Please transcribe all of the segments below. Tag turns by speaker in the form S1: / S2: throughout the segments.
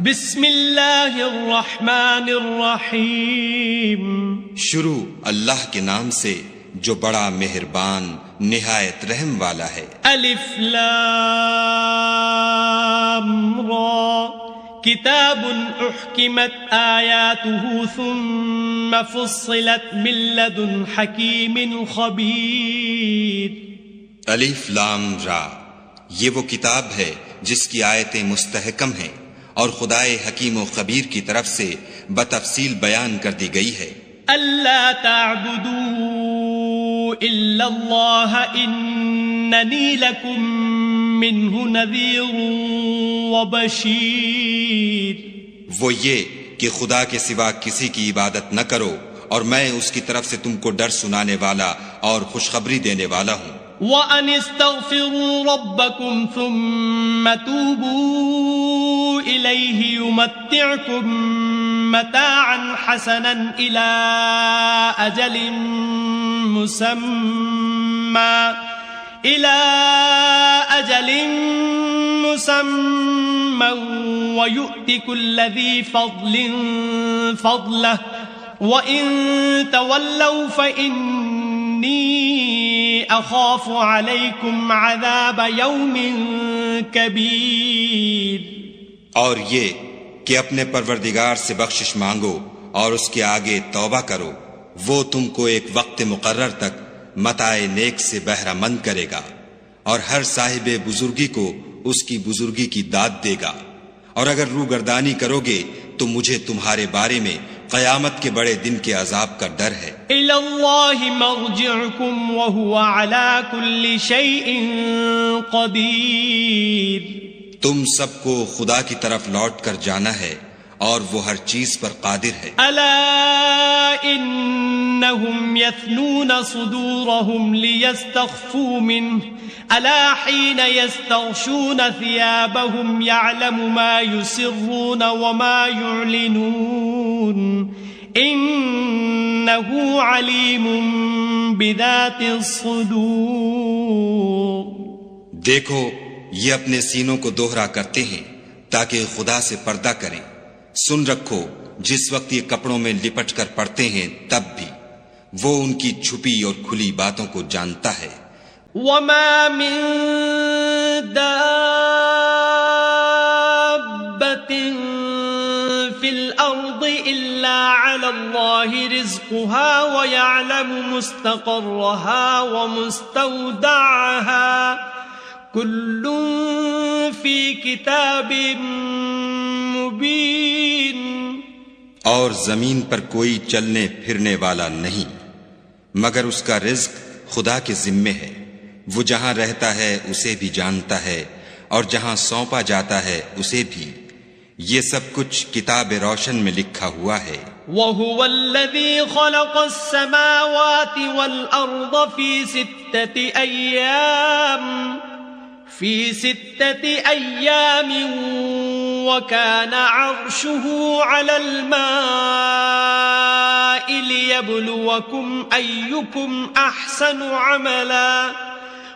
S1: بسم اللہ الرحمن الرحیم.
S2: شروع اللہ کے نام سے جو بڑا مہربان نہایت رحم والا ہے.
S1: الف لام را کتاب احکمت آیاته ثم فصلت من لدن حکیم خبیر.
S2: الف لام را، یہ وہ کتاب ہے جس کی آیتیں مستحکم ہیں اور خدائے حکیم و خبیر کی طرف سے بتفصیل بیان کر دی گئی ہے.
S1: اللہ تعبدوا الا اللہ اننی لکم منہ نذیر وبشیر.
S2: وہ یہ کہ خدا کے سوا کسی کی عبادت نہ کرو اور میں اس کی طرف سے تم کو ڈر سنانے والا اور خوشخبری دینے والا ہوں.
S1: وَأَنِ اسْتَغْفِرُوا رَبَّكُمْ ثُمَّ تُوبُوا إِلَيْهِ يُمَتِّعْكُمْ مَتَاعًا حَسَنًا إِلَى أَجَلٍ مُّسَمًّى وَيُؤْتِ كُلَّ ذِي فَضْلٍ فَضْلَهُ وَإِن تَوَلَّوْا فَإِنِّي اخاف علیکم عذاب یوم کبیر.
S2: اور یہ کہ اپنے پروردگار سے بخشش مانگو اور اس کے آگے توبہ کرو، وہ تم کو ایک وقت مقرر تک متاع نیک سے بہرہ مند کرے گا اور ہر صاحب بزرگی کو اس کی بزرگی کی داد دے گا. اور اگر روگردانی کرو گے تو مجھے تمہارے بارے میں قیامت کے بڑے دن کے عذاب کا ڈر ہے.
S1: الی اللہ مرجعکم وہو علی کل شیء قدیر.
S2: تم سب کو خدا کی طرف لوٹ کر جانا ہے اور وہ ہر چیز پر قادر ہے.
S1: الا انہم یثنون صدورہم لیستخفوا منہ الا حین یستغشون ثیابہم یعلم ما یسرون وما یعلنون انہ علیم بذات الصدور.
S2: دیکھو یہ اپنے سینوں کو دوہرا کرتے ہیں تاکہ خدا سے پردہ کریں. سن رکھو جس وقت یہ کپڑوں میں لپٹ کر پڑتے ہیں تب بھی وہ ان کی چھپی اور کھلی باتوں کو جانتا ہے.
S1: وما من دابة في الأرض إلا على الله رزقها ويعلم مستقرها ومستودعها كل في كتاب مبين.
S2: اور زمین پر کوئی چلنے پھرنے والا نہیں مگر اس کا رزق خدا کے ذمے ہے. وہ جہاں رہتا ہے اسے بھی جانتا ہے اور جہاں سونپا جاتا ہے اسے بھی. یہ سب کچھ کتاب روشن میں لکھا ہوا ہے.
S1: وَهُوَ الَّذِي خَلَقَ السَّمَاوَاتِ وَالْأَرْضَ فِي سِتَّةِ أَيَّامٍ وَكَانَ عَرْشُهُ عَلَى الْمَاءِ لِيَبْلُوَكُمْ أَيُّكُمْ أَحْسَنُ عَمَلًا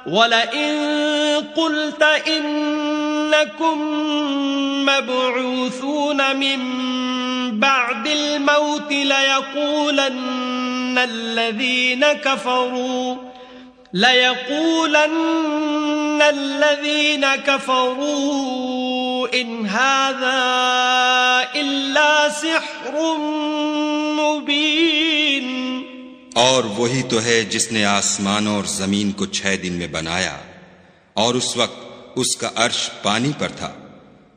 S1: وَلَئِن قُلْتَ إِنَّكُمْ مَبْعُوثُونَ مِن بَعْدِ الْمَوْتِ لَيَقُولَنَّ الَّذِينَ كَفَرُوا إِنْ هَذَا إِلَّا سِحْرٌ مُبِينٌ.
S2: اور وہی تو ہے جس نے آسمانوں اور زمین کو 6 دن میں بنایا اور اس وقت اس کا عرش پانی پر تھا.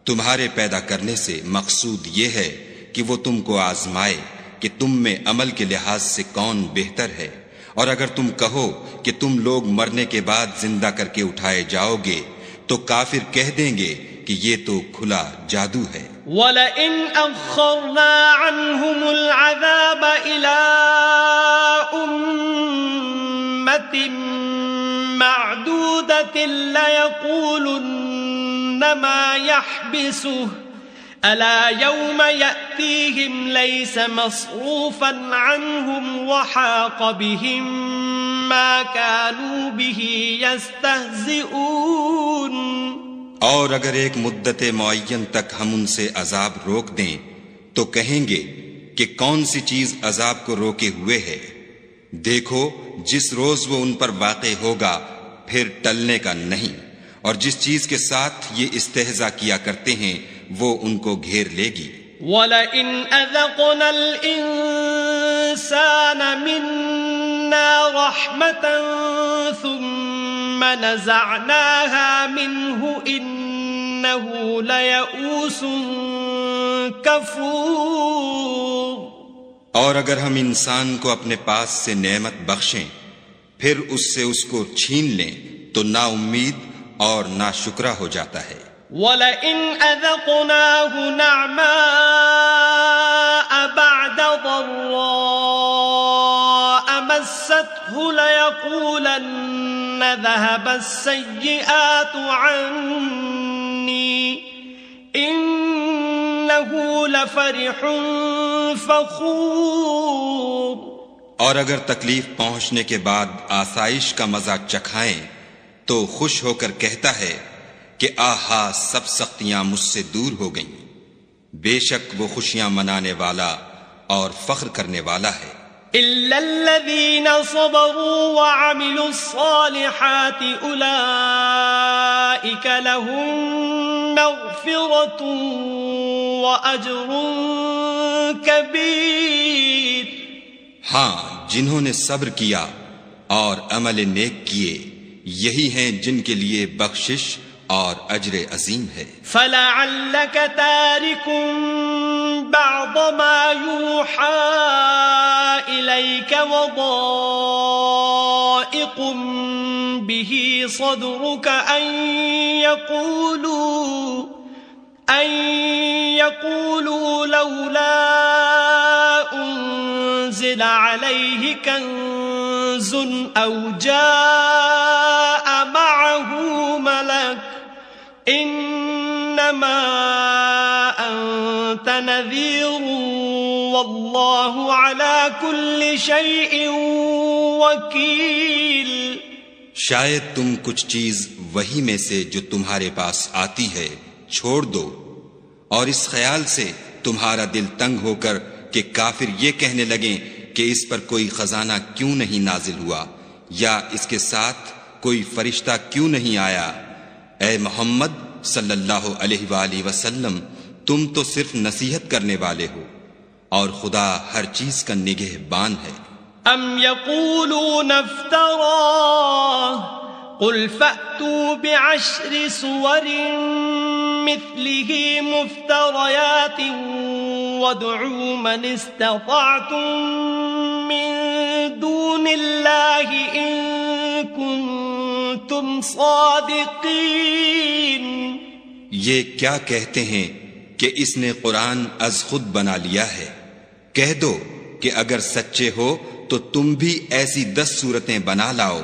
S2: تمہارے پیدا کرنے سے مقصود یہ ہے کہ وہ تم کو آزمائے کہ تم میں عمل کے لحاظ سے کون بہتر ہے. اور اگر تم کہو کہ تم لوگ مرنے کے بعد زندہ کر کے اٹھائے جاؤ گے تو کافر کہہ دیں گے کہ یہ تو کھلا جادو ہے.
S1: وَلَئِنْ أَخَّرْنَا عَنْهُمُ الْعَذَابَ إِلَىٰ أُمَّةٍ مَّعْدُودَةٍ لَيَقُولُنَّ مَا يَحْبِسُهُ أَلَا يَوْمَ يَأْتِيهِمْ لَيْسَ مَصْرُوفًا عَنْهُمْ وَحَاقَ بِهِمْ مَا كَانُوا بِهِ يَسْتَهْزِئُونَ.
S2: اور اگر ایک مدت معین تک ہم ان سے عذاب روک دیں تو کہیں گے کہ کون سی چیز عذاب کو روکے ہوئے ہے؟ دیکھو جس روز وہ ان پر واقع ہوگا پھر ٹلنے کا نہیں، اور جس چیز کے ساتھ یہ استہزاء کیا کرتے ہیں وہ ان کو گھیر لے گی۔
S1: وَلَئِنْ أَذَقْنَا الْإِنسَانَ مِنَّا رَحْمَةً ثُمَّ نَزَعْنَاهَا مِنْهُ إِنَّهُ لَيَئُوسٌ کفور۔
S2: اور اگر ہم انسان کو اپنے پاس سے نعمت بخشیں پھر اس سے اس کو چھین لیں تو نا امید اور نا شکرہ ہو جاتا ہے۔
S1: وَلَئِنْ أَذَقْنَاهُ نَعْمَاءَ بَعْدَ ضَرَّاءَ مَسَّتْهُ لَيَقُولَنَّ ذَهَبَ السَّيِّئَاتُ عَنِّي إِنَّهُ لَفَرِحٌ فَخُورٌ۔
S2: اور اگر تکلیف پہنچنے کے بعد آسائش کا مزہ چکھائیں تو خوش ہو کر کہتا ہے کہ آہا سب سختیاں مجھ سے دور ہو گئیں، بے شک وہ خوشیاں منانے والا اور فخر کرنے والا ہے۔
S1: إِلَّا الَّذِينَ صَبَرُوا وَعَمِلُوا الصَّالِحَاتِ أُولَئِكَ لَهُم مَّغْفِرَةٌ وَأَجْرٌ كَبِيرٌ۔
S2: ہاں، جنہوں نے صبر کیا اور عمل نیک کیے یہی ہیں جن کے لیے بخشش اور اجر عظیم ہے۔
S1: فَلَعَلَّكَ تَارِكٌ بَعْضَ مَا يُوحَىٰ إِلَيْكَ وَضَائِقٌ بِهِ صَدْرُكَ أَن يَقُولُوا لَوْلَا أُنزِلَ عَلَيْهِ كَنزٌ أَوْ جَاءَ مَعَهُ مَلَكٌ إِنَّمَا أَنتَ نَذِيرٌ وَاللَّهُ عَلَى كُلِّ شَيْءٍ وَكِيلٌ۔
S2: شاید تم کچھ چیز وہی میں سے جو تمہارے پاس آتی ہے چھوڑ دو، اور اس خیال سے تمہارا دل تنگ ہو کر کہ کافر یہ کہنے لگیں کہ اس پر کوئی خزانہ کیوں نہیں نازل ہوا یا اس کے ساتھ کوئی فرشتہ کیوں نہیں آیا۔ اے محمد صلی اللہ علیہ وآلہ وسلم، تم تو صرف نصیحت کرنے والے ہو اور خدا ہر چیز کا نگہبان ہے۔
S1: ام یقولون افتراه قل فأتوا بعشر سور مثله مفتريات وادعوا من استطعتم من دون الله إن كنتم صادقين۔
S2: یہ کیا کہتے ہیں کہ اس نے قرآن از خود بنا لیا ہے؟ کہہ دو کہ اگر سچے ہو تو تم بھی ایسی 10 صورتیں بنا لاؤ،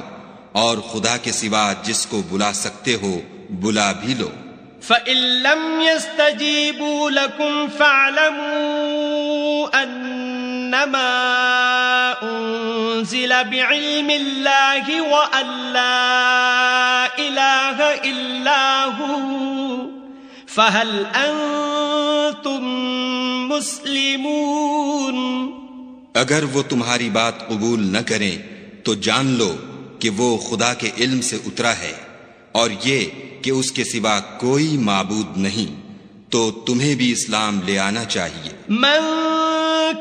S2: اور خدا کے سوا جس کو بلا سکتے ہو بلا بھی لو۔
S1: فَإِن لَّمْ يَسْتَجِيبُوا لَكُمْ فَاعْلَمُوا أَنَّمَا أُنزِلَ بِعِلْمِ اللَّهِ وَأَن لَّا إِلَٰهَ إِلَّا هُوَ فَهَلْ أَنتُم مُّسْلِمُونَ۔
S2: اگر وہ تمہاری بات قبول نہ کریں تو جان لو کہ وہ خدا کے علم سے اترا ہے، اور یہ کہ اس کے سوا کوئی معبود نہیں، تو تمہیں بھی اسلام لے آنا چاہیے۔
S1: من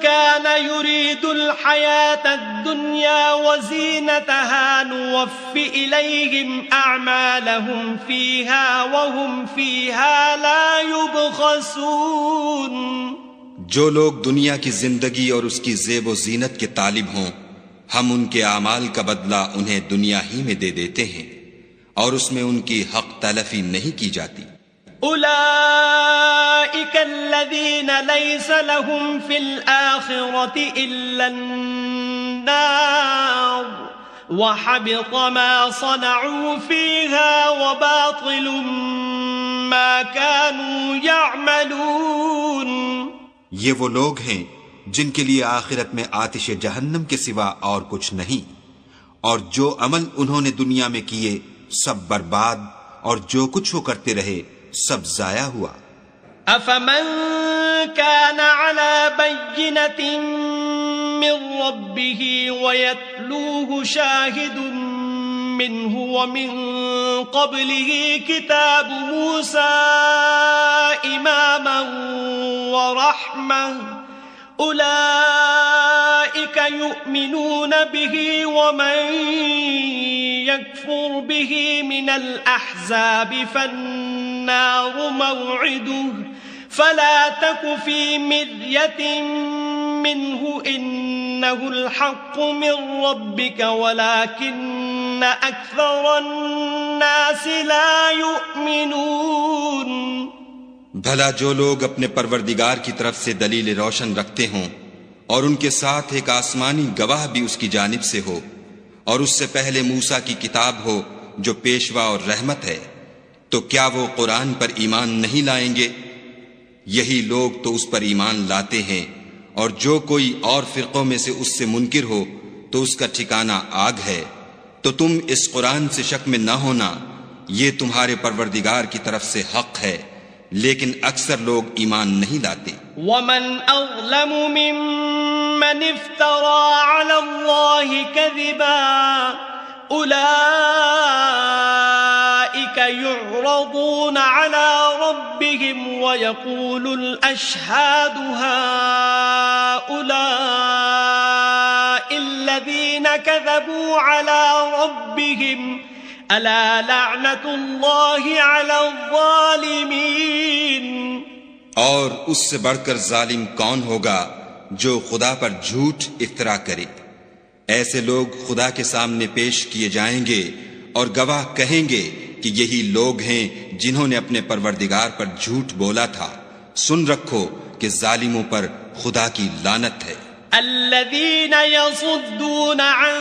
S1: كان يريد الحياة الدنيا وزينتها نوفِ إليهم أعمالهم فيها وهم فيها لا يبخسون۔
S2: جو لوگ دنیا کی زندگی اور اس کی زیب و زینت کے طالب ہوں ہم ان کے اعمال کا بدلہ انہیں دنیا ہی میں دے دیتے ہیں، اور اس میں ان کی حق تلفی نہیں کی جاتی۔
S1: أولئك الذين ليس لهم في الآخرة إلا النار وحبط ما صنعوا فيها وباطل ما كانوا يعملون۔
S2: یہ وہ لوگ ہیں جن کے لیے آخرت میں آتش جہنم کے سوا اور کچھ نہیں، اور جو عمل انہوں نے دنیا میں کیے سب برباد اور جو کچھ وہ کرتے رہے سب ضائع ہوا۔
S1: أفمن كان على بينة من ربه ويتلوه شاهد منه ومن قبله كتاب موسى إماما ورحمة أولئك يؤمنون به ومن يكفر به من الأحزاب فالنار موعده فلا تك في مرية منه إنه الحق من ربك ولكن أكثر الناس لا يؤمنون۔
S2: بھلا جو لوگ اپنے پروردگار کی طرف سے دلیل روشن رکھتے ہوں اور ان کے ساتھ ایک آسمانی گواہ بھی اس کی جانب سے ہو اور اس سے پہلے موسیٰ کی کتاب ہو جو پیشوا اور رحمت ہے، تو کیا وہ قرآن پر ایمان نہیں لائیں گے؟ یہی لوگ تو اس پر ایمان لاتے ہیں، اور جو کوئی اور فرقوں میں سے اس سے منکر ہو تو اس کا ٹھکانہ آگ ہے۔ تو تم اس قرآن سے شک میں نہ ہونا، یہ تمہارے پروردگار کی طرف سے حق ہے، لیکن اکثر لوگ ایمان نہیں لاتے۔
S1: ومن اظلم ممن افترى على الله كذبا اولئك يعرضون على ربهم ويقول الاشهاد هؤلاء الذين كذبوا على ربهم الا لعنة الله على الظالمين۔
S2: اور اس سے بڑھ کر ظالم کون ہوگا جو خدا پر جھوٹ افترا کرے؟ ایسے لوگ خدا کے سامنے پیش کیے جائیں گے اور گواہ کہیں گے کہ یہی لوگ ہیں جنہوں نے اپنے پروردگار پر جھوٹ بولا تھا۔ سن رکھو کہ ظالموں پر خدا کی لعنت ہے۔
S1: الذين يصدون عن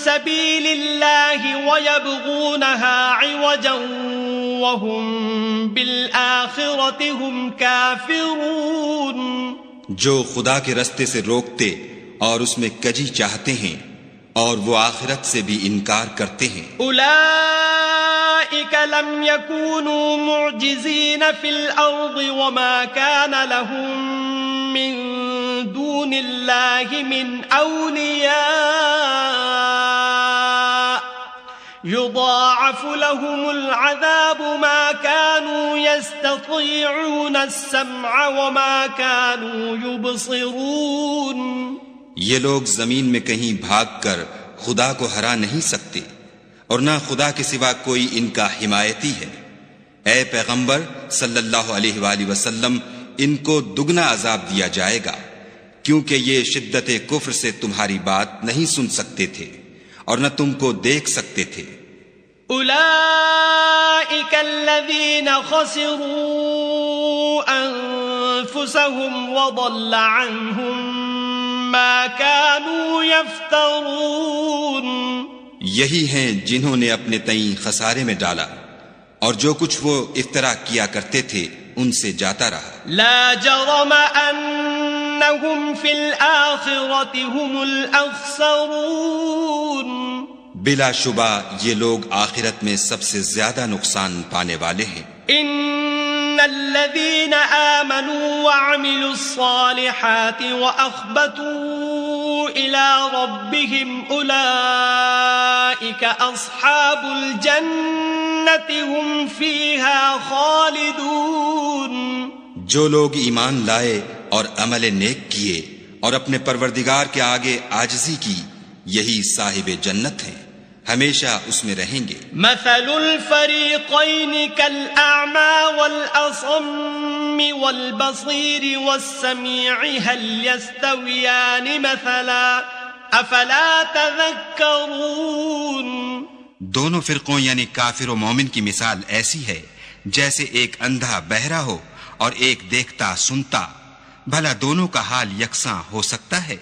S1: سبيل الله ويبغونها عوجا وهم بالآخرة هم كافرون۔
S2: جو خدا کے رستے سے روکتے اور اس میں کجی چاہتے ہیں اور وہ آخرت سے بھی انکار کرتے ہیں۔
S1: اولئک لم يكونوا معجزین فی الارض وما كان لهم من دون اللہ من اولیاء يضاعف لهم العذاب ما كانوا يستطيعون السمع وما كانوا يبصرون۔
S2: یہ لوگ زمین میں کہیں بھاگ کر خدا کو ہرا نہیں سکتے اور نہ خدا کے سوا کوئی ان کا حمایتی ہے۔ اے پیغمبر صلی اللہ علیہ وآلہ وسلم، ان کو دگنا عذاب دیا جائے گا کیونکہ یہ شدت کفر سے تمہاری بات نہیں سن سکتے تھے اور نہ تم کو دیکھ سکتے تھے۔
S1: اولئک الذین خسروا انفسهم وضل عنهم ما كانوا يفترون۔
S2: یہی ہیں جنہوں نے اپنے تئیں خسارے میں ڈالا اور جو کچھ وہ افترا کیا کرتے تھے ان سے جاتا رہا۔
S1: لا جرم انہم فی الآخرۃ هم الاخسرون۔
S2: بلا شبہ یہ لوگ آخرت میں سب سے زیادہ نقصان پانے والے ہیں۔
S1: ان الذین آمنوا وعملوا الصالحات واخبتوا الى ربهم اولئک اصحاب الجنۃ هم فیہا خالدون۔
S2: جو لوگ ایمان لائے اور عمل نیک کیے اور اپنے پروردگار کے آگے عاجزی کی، یہی صاحب جنت ہیں، ہمیشہ اس میں رہیں گے۔
S1: مثل الفریقین کالاعمی والاصم والبصیر والسمیع هل یستویان مثلا افلا تذکرون۔
S2: دونوں فرقوں یعنی کافر و مومن کی مثال ایسی ہے جیسے ایک اندھا بہرا ہو اور ایک دیکھتا سنتا، بھلا دونوں کا حال یکساں ہو سکتا ہے؟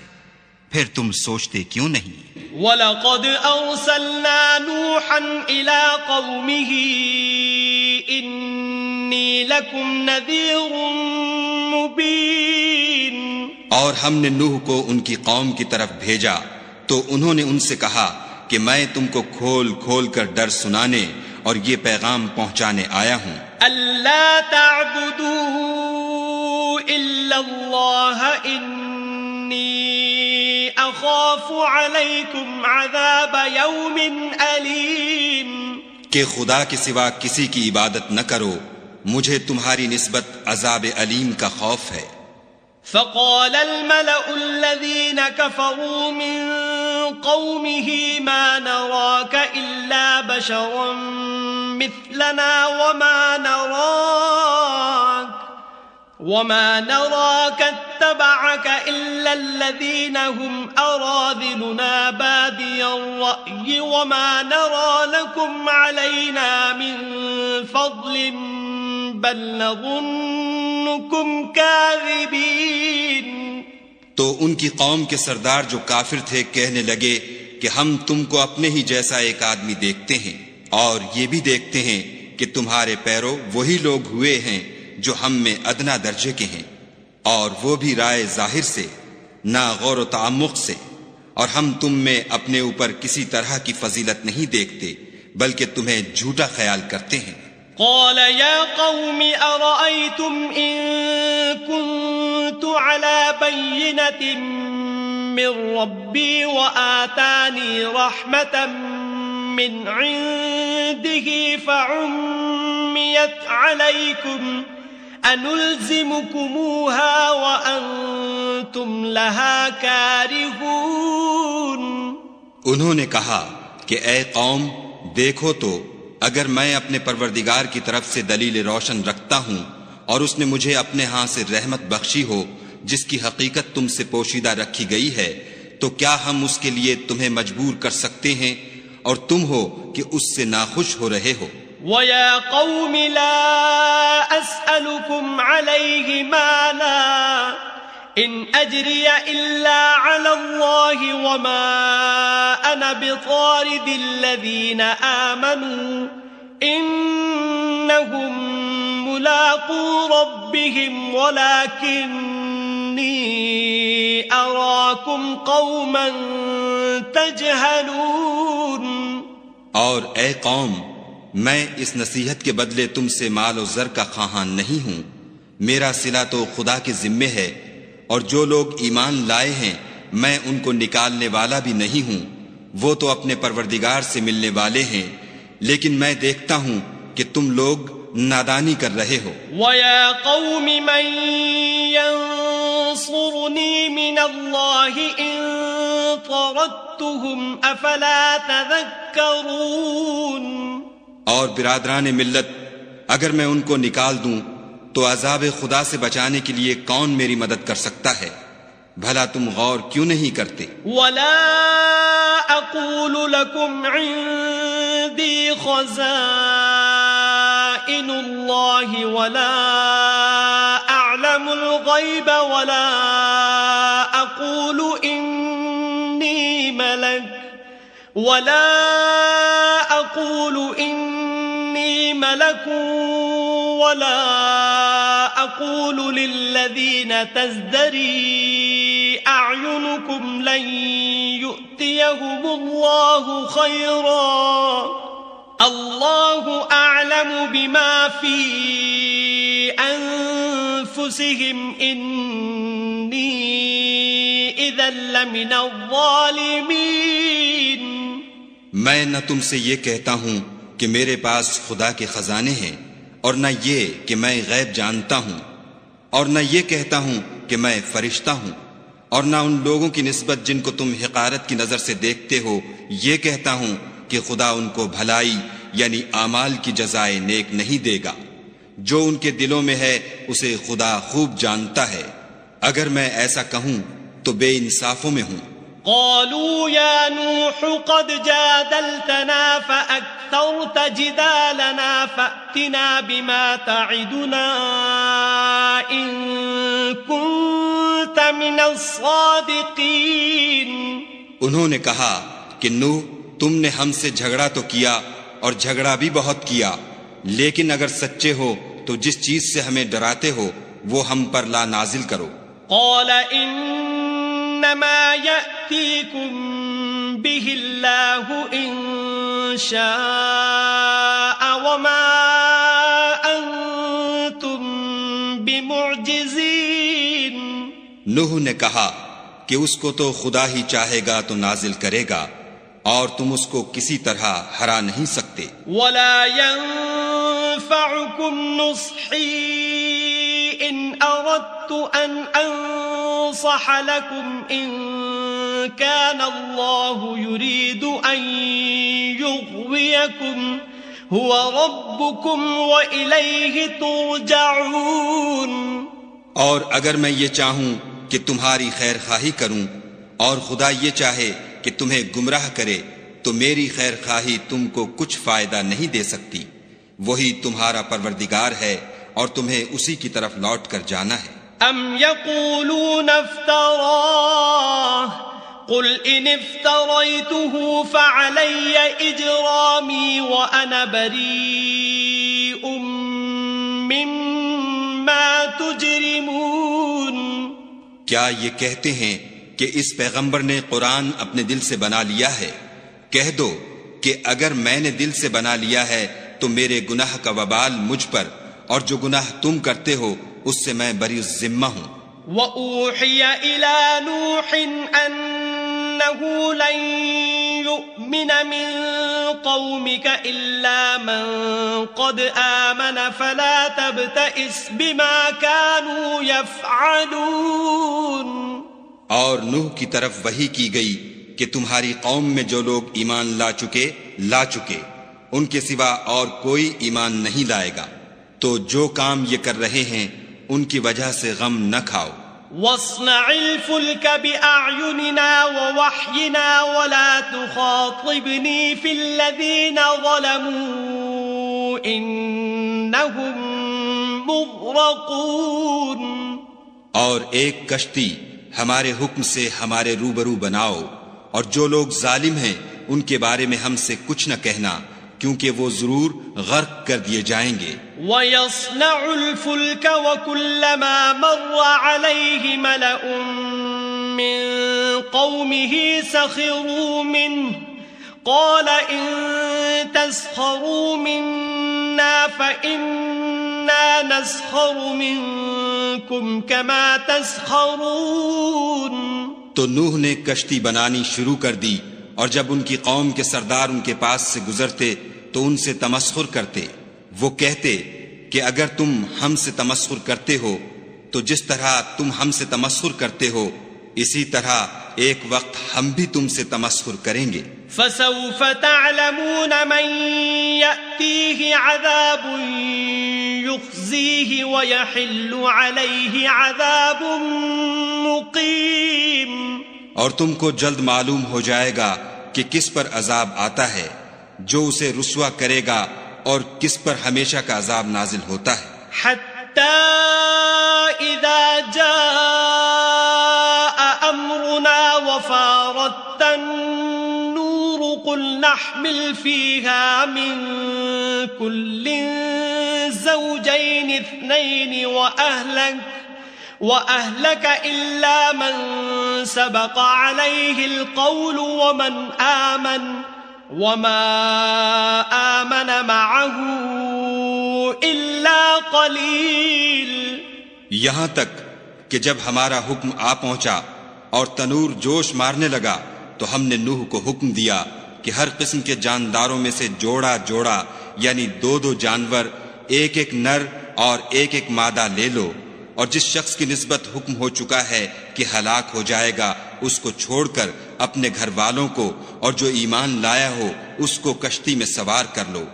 S2: پھر تم سوچتے کیوں نہیں؟
S1: وَلَقَدْ أَرْسَلْنَا نُوحًا إِلَىٰ قَوْمِهِ إِنِّي لَكُمْ نَذِيرٌ مُبِينٌ۔
S2: اور ہم نے نوح کو ان کی قوم کی طرف بھیجا تو انہوں نے ان سے کہا کہ میں تم کو کھول کھول کر ڈر سنانے اور یہ پیغام پہنچانے آیا ہوں
S1: ألا تعبدوا إلا الله إني أخاف عليكم عذاب يوم أليم
S2: کہ خدا کے سوا کسی کی عبادت نہ کرو، مجھے تمہاری نسبت عذاب علیم کا خوف ہے۔
S1: فقال الملأ الذين كفروا من قومه ما نراك إلا بشرا مثلنا وما نراك اتبعك إلا الذين هم أراذلنا بادي الرأي وما نرى لكم علينا من فضل بل نظنكم كاذبين۔
S2: تو ان کی قوم کے سردار جو کافر تھے کہنے لگے کہ ہم تم کو اپنے ہی جیسا ایک آدمی دیکھتے ہیں، اور یہ بھی دیکھتے ہیں کہ تمہارے پیرو وہی لوگ ہوئے ہیں جو ہم میں ادنا درجے کے ہیں، اور وہ بھی رائے ظاہر سے، نہ غور و تعمق سے، اور ہم تم میں اپنے اوپر کسی طرح کی فضیلت نہیں دیکھتے بلکہ تمہیں جھوٹا خیال کرتے ہیں۔
S1: قال يا قوم أرأيتم إن كنت على بينة من ربي وآتاني رحمة من عنده فعميت عليكم أنلزمكموها وأنتم لها كارهون۔
S2: انہوں نے کہا کہ اے قوم، دیکھو تو اگر میں اپنے پروردگار کی طرف سے دلیل روشن رکھتا ہوں اور اس نے مجھے اپنے ہاں سے رحمت بخشی ہو جس کی حقیقت تم سے پوشیدہ رکھی گئی ہے، تو کیا ہم اس کے لیے تمہیں مجبور کر سکتے ہیں اور تم ہو کہ اس سے ناخوش ہو رہے ہو؟
S1: وَيَا قَوْمِ لَا أَسْأَلُكُمْ عَلَيْهِ مَالًا إِنْ أَجْرِيَ إِلَّا عَلَى اللَّهِ وَمَا أَنَا بِطَارِدِ الَّذِينَ آمَنُوا إِنَّهُمْ مُلَاقُو رَبِّهِمْ وَلَكِنِّي أَرَاكُمْ قَوْمًا تَجْهَلُونَ۔
S2: اور اے قوم، میں اس نصیحت کے بدلے تم سے مال و زر کا خواہاں نہیں ہوں، میرا صلہ تو خدا کے ذمے ہے، اور جو لوگ ایمان لائے ہیں میں ان کو نکالنے والا بھی نہیں ہوں، وہ تو اپنے پروردگار سے ملنے والے ہیں، لیکن میں دیکھتا ہوں کہ تم لوگ نادانی کر رہے ہو۔
S1: وَيَا قَوْمِ مَنْ يَنصُرُنِي مِنَ اللَّهِ إِن طَرَدتُّهُمْ أَفَلَا تَذَكَّرُونَ۔
S2: اور برادران ملت، اگر میں ان کو نکال دوں تو عذاب خدا سے بچانے کے لیے کون میری مدد کر سکتا ہے؟ بھلا تم غور کیوں نہیں کرتے؟
S1: وَلَا أَقُولُ لَكُمْ عِندِي خَزَائِنُ اللَّهِ وَلَا أَعْلَمُ الْغَيْبَ وَلَا أَقُولُ إِنِّي مَلَكٌ وَلَا أَقُولُ لِلَّذِينَ تَزْدَرِي أَعْيُنُكُمْ لَن يُؤْتِيَهُمُ اللَّهُ خَيْرًا اللَّهُ أَعْلَمُ بِمَا فِي أَنفُسِهِمْ إِنِّي إِذًا لَّمِنَ الظَّالِمِينَ۔
S2: میں نہ تم سے یہ کہتا ہوں کہ میرے پاس خدا کے خزانے ہیں، اور نہ یہ کہ میں غیب جانتا ہوں، اور نہ یہ کہتا ہوں کہ میں فرشتہ ہوں، اور نہ ان لوگوں کی نسبت جن کو تم حقارت کی نظر سے دیکھتے ہو یہ کہتا ہوں کہ خدا ان کو بھلائی یعنی اعمال کی جزائے نیک نہیں دے گا۔ جو ان کے دلوں میں ہے اسے خدا خوب جانتا ہے، اگر میں ایسا کہوں تو بے انصافوں میں ہوں۔
S1: قالوا يا نوح قد جادلتنا فأكثرت جدالنا فأتنا بما تعدنا إن كنت من الصادقين۔
S2: انہوں نے کہا کہ نوح، تم نے ہم سے جھگڑا تو کیا اور جھگڑا بھی بہت کیا، لیکن اگر سچے ہو تو جس چیز سے ہمیں ڈراتے ہو وہ ہم پر لا نازل کرو۔
S1: قال انما يأتيكم به الله إن شاء وما أنتم بمعجزين.
S2: نوح نے کہا کہ اس کو تو خدا ہی چاہے گا تو نازل کرے گا اور تم اس کو کسی طرح ہرا نہیں سکتے.
S1: ولا ينفعكم نصحي إن أردت أن أنصح لكم إن كان الله يريد أن يغويكم هو ربكم وإليه ترجعون.
S2: اور اگر میں یہ چاہوں کہ تمہاری خیر خواہی کروں اور خدا یہ چاہے کہ تمہیں گمراہ کرے تو میری خیر خواہی تم کو کچھ فائدہ نہیں دے سکتی. وہی تمہارا پروردگار ہے اور تمہیں اسی کی طرف لوٹ کر جانا ہے.
S1: ام یقولون افتراه قل ان افتریته فعلی اجرامی وانا بریء مما تجرمون.
S2: کیا یہ کہتے ہیں کہ اس پیغمبر نے قرآن اپنے دل سے بنا لیا ہے؟ کہہ دو کہ اگر میں نے دل سے بنا لیا ہے تو میرے گناہ کا وبال مجھ پر، اور جو گناہ تم کرتے ہو اس سے میں بری الذمہ ہوں.
S1: وَأُوحِيَ إِلَى نُوحٍ أَنَّهُ لَن يُؤْمِنَ مِن قَوْمِكَ إِلَّا مَن قَدْ آمَنَ فَلَا تَبْتَئِسْ بِمَا كَانُوا يَفْعَلُونَ.
S2: اور نوح کی طرف وحی کی گئی کہ تمہاری قوم میں جو لوگ ایمان لا چکے ان کے سوا اور کوئی ایمان نہیں لائے گا، تو جو کام یہ کر رہے ہیں ان کی وجہ سے غم نہ کھاؤ.
S1: وَاصْنَعِ الْفُلْكَ بِأَعْيُنِنَا وَوَحْيِنَا وَلَا تُخَاطِبْنِي فِي الَّذِينَ ظَلَمُوا إِنَّهُمْ مُغْرَقُونَ.
S2: اور ایک کشتی ہمارے حکم سے ہمارے روبرو بناؤ، اور جو لوگ ظالم ہیں ان کے بارے میں ہم سے کچھ نہ کہنا، کیونکہ وہ ضرور غرق کر دیے جائیں گے.
S1: وَيَصْنَعُ الْفُلْكَ وَكُلَّمَا مَرَّ عَلَيْهِ مَلَأٌ مِّن قَوْمِهِ سَخِرُوا مِنْهُ قَالَ إِن تَسْخَرُوا مِنَّا فَإِنَّا نَسْخَرُ مِنكُمْ كَمَا تَسْخَرُونَ.
S2: تو نوح نے کشتی بنانی شروع کر دی، اور جب ان کی قوم کے سردار ان کے پاس سے گزرتے تو ان سے تمسخر کرتے. وہ کہتے کہ اگر تم ہم سے تمسخر کرتے ہو تو جس طرح تم ہم سے تمسخر کرتے ہو اسی طرح ایک وقت ہم بھی تم سے تمسخر کریں گے.
S1: فَسَوْفَ تَعْلَمُونَ مَن يَأْتِيهِ عَذَابٌ يُخْزِيهِ وَيَحِلُّ عَلَيْهِ عَذَابٌ مُقِيمٌ.
S2: اور تم کو جلد معلوم ہو جائے گا کہ کس پر عذاب آتا ہے جو اسے رسوا کرے گا اور کس پر ہمیشہ کا عذاب نازل ہوتا ہے.
S1: حَتَّى إِذَا جَاءَ أَمْرُنَا وَفَارَتِ النُّورُ قُلْ نَحْمِلُ فِيهَا مِن كُلٍّ زَوْجَيْنِ اثْنَيْنِ وَأَهْلَكَ إِلَّا مَن سَبَقَ عَلَيْهِ الْقَوْلُ وَمَنْ آمَنَ وَمَا آمَنَ مَعَهُ إِلَّا قَلِيلٌ.
S2: یہاں تک کہ جب ہمارا حکم آ پہنچا اور تنور جوش مارنے لگا تو ہم نے نوح کو حکم دیا کہ ہر قسم کے جانداروں میں سے جوڑا جوڑا یعنی 2 جانور، ایک نر اور ایک مادہ لے لو، اور جس شخص کی نسبت حکم ہو چکا ہے کہ ہلاک ہو جائے گا اس کو چھوڑ کر اپنے گھر والوں کو اور جو ایمان لایا ہو اس کو کشتی میں سوار کر لو.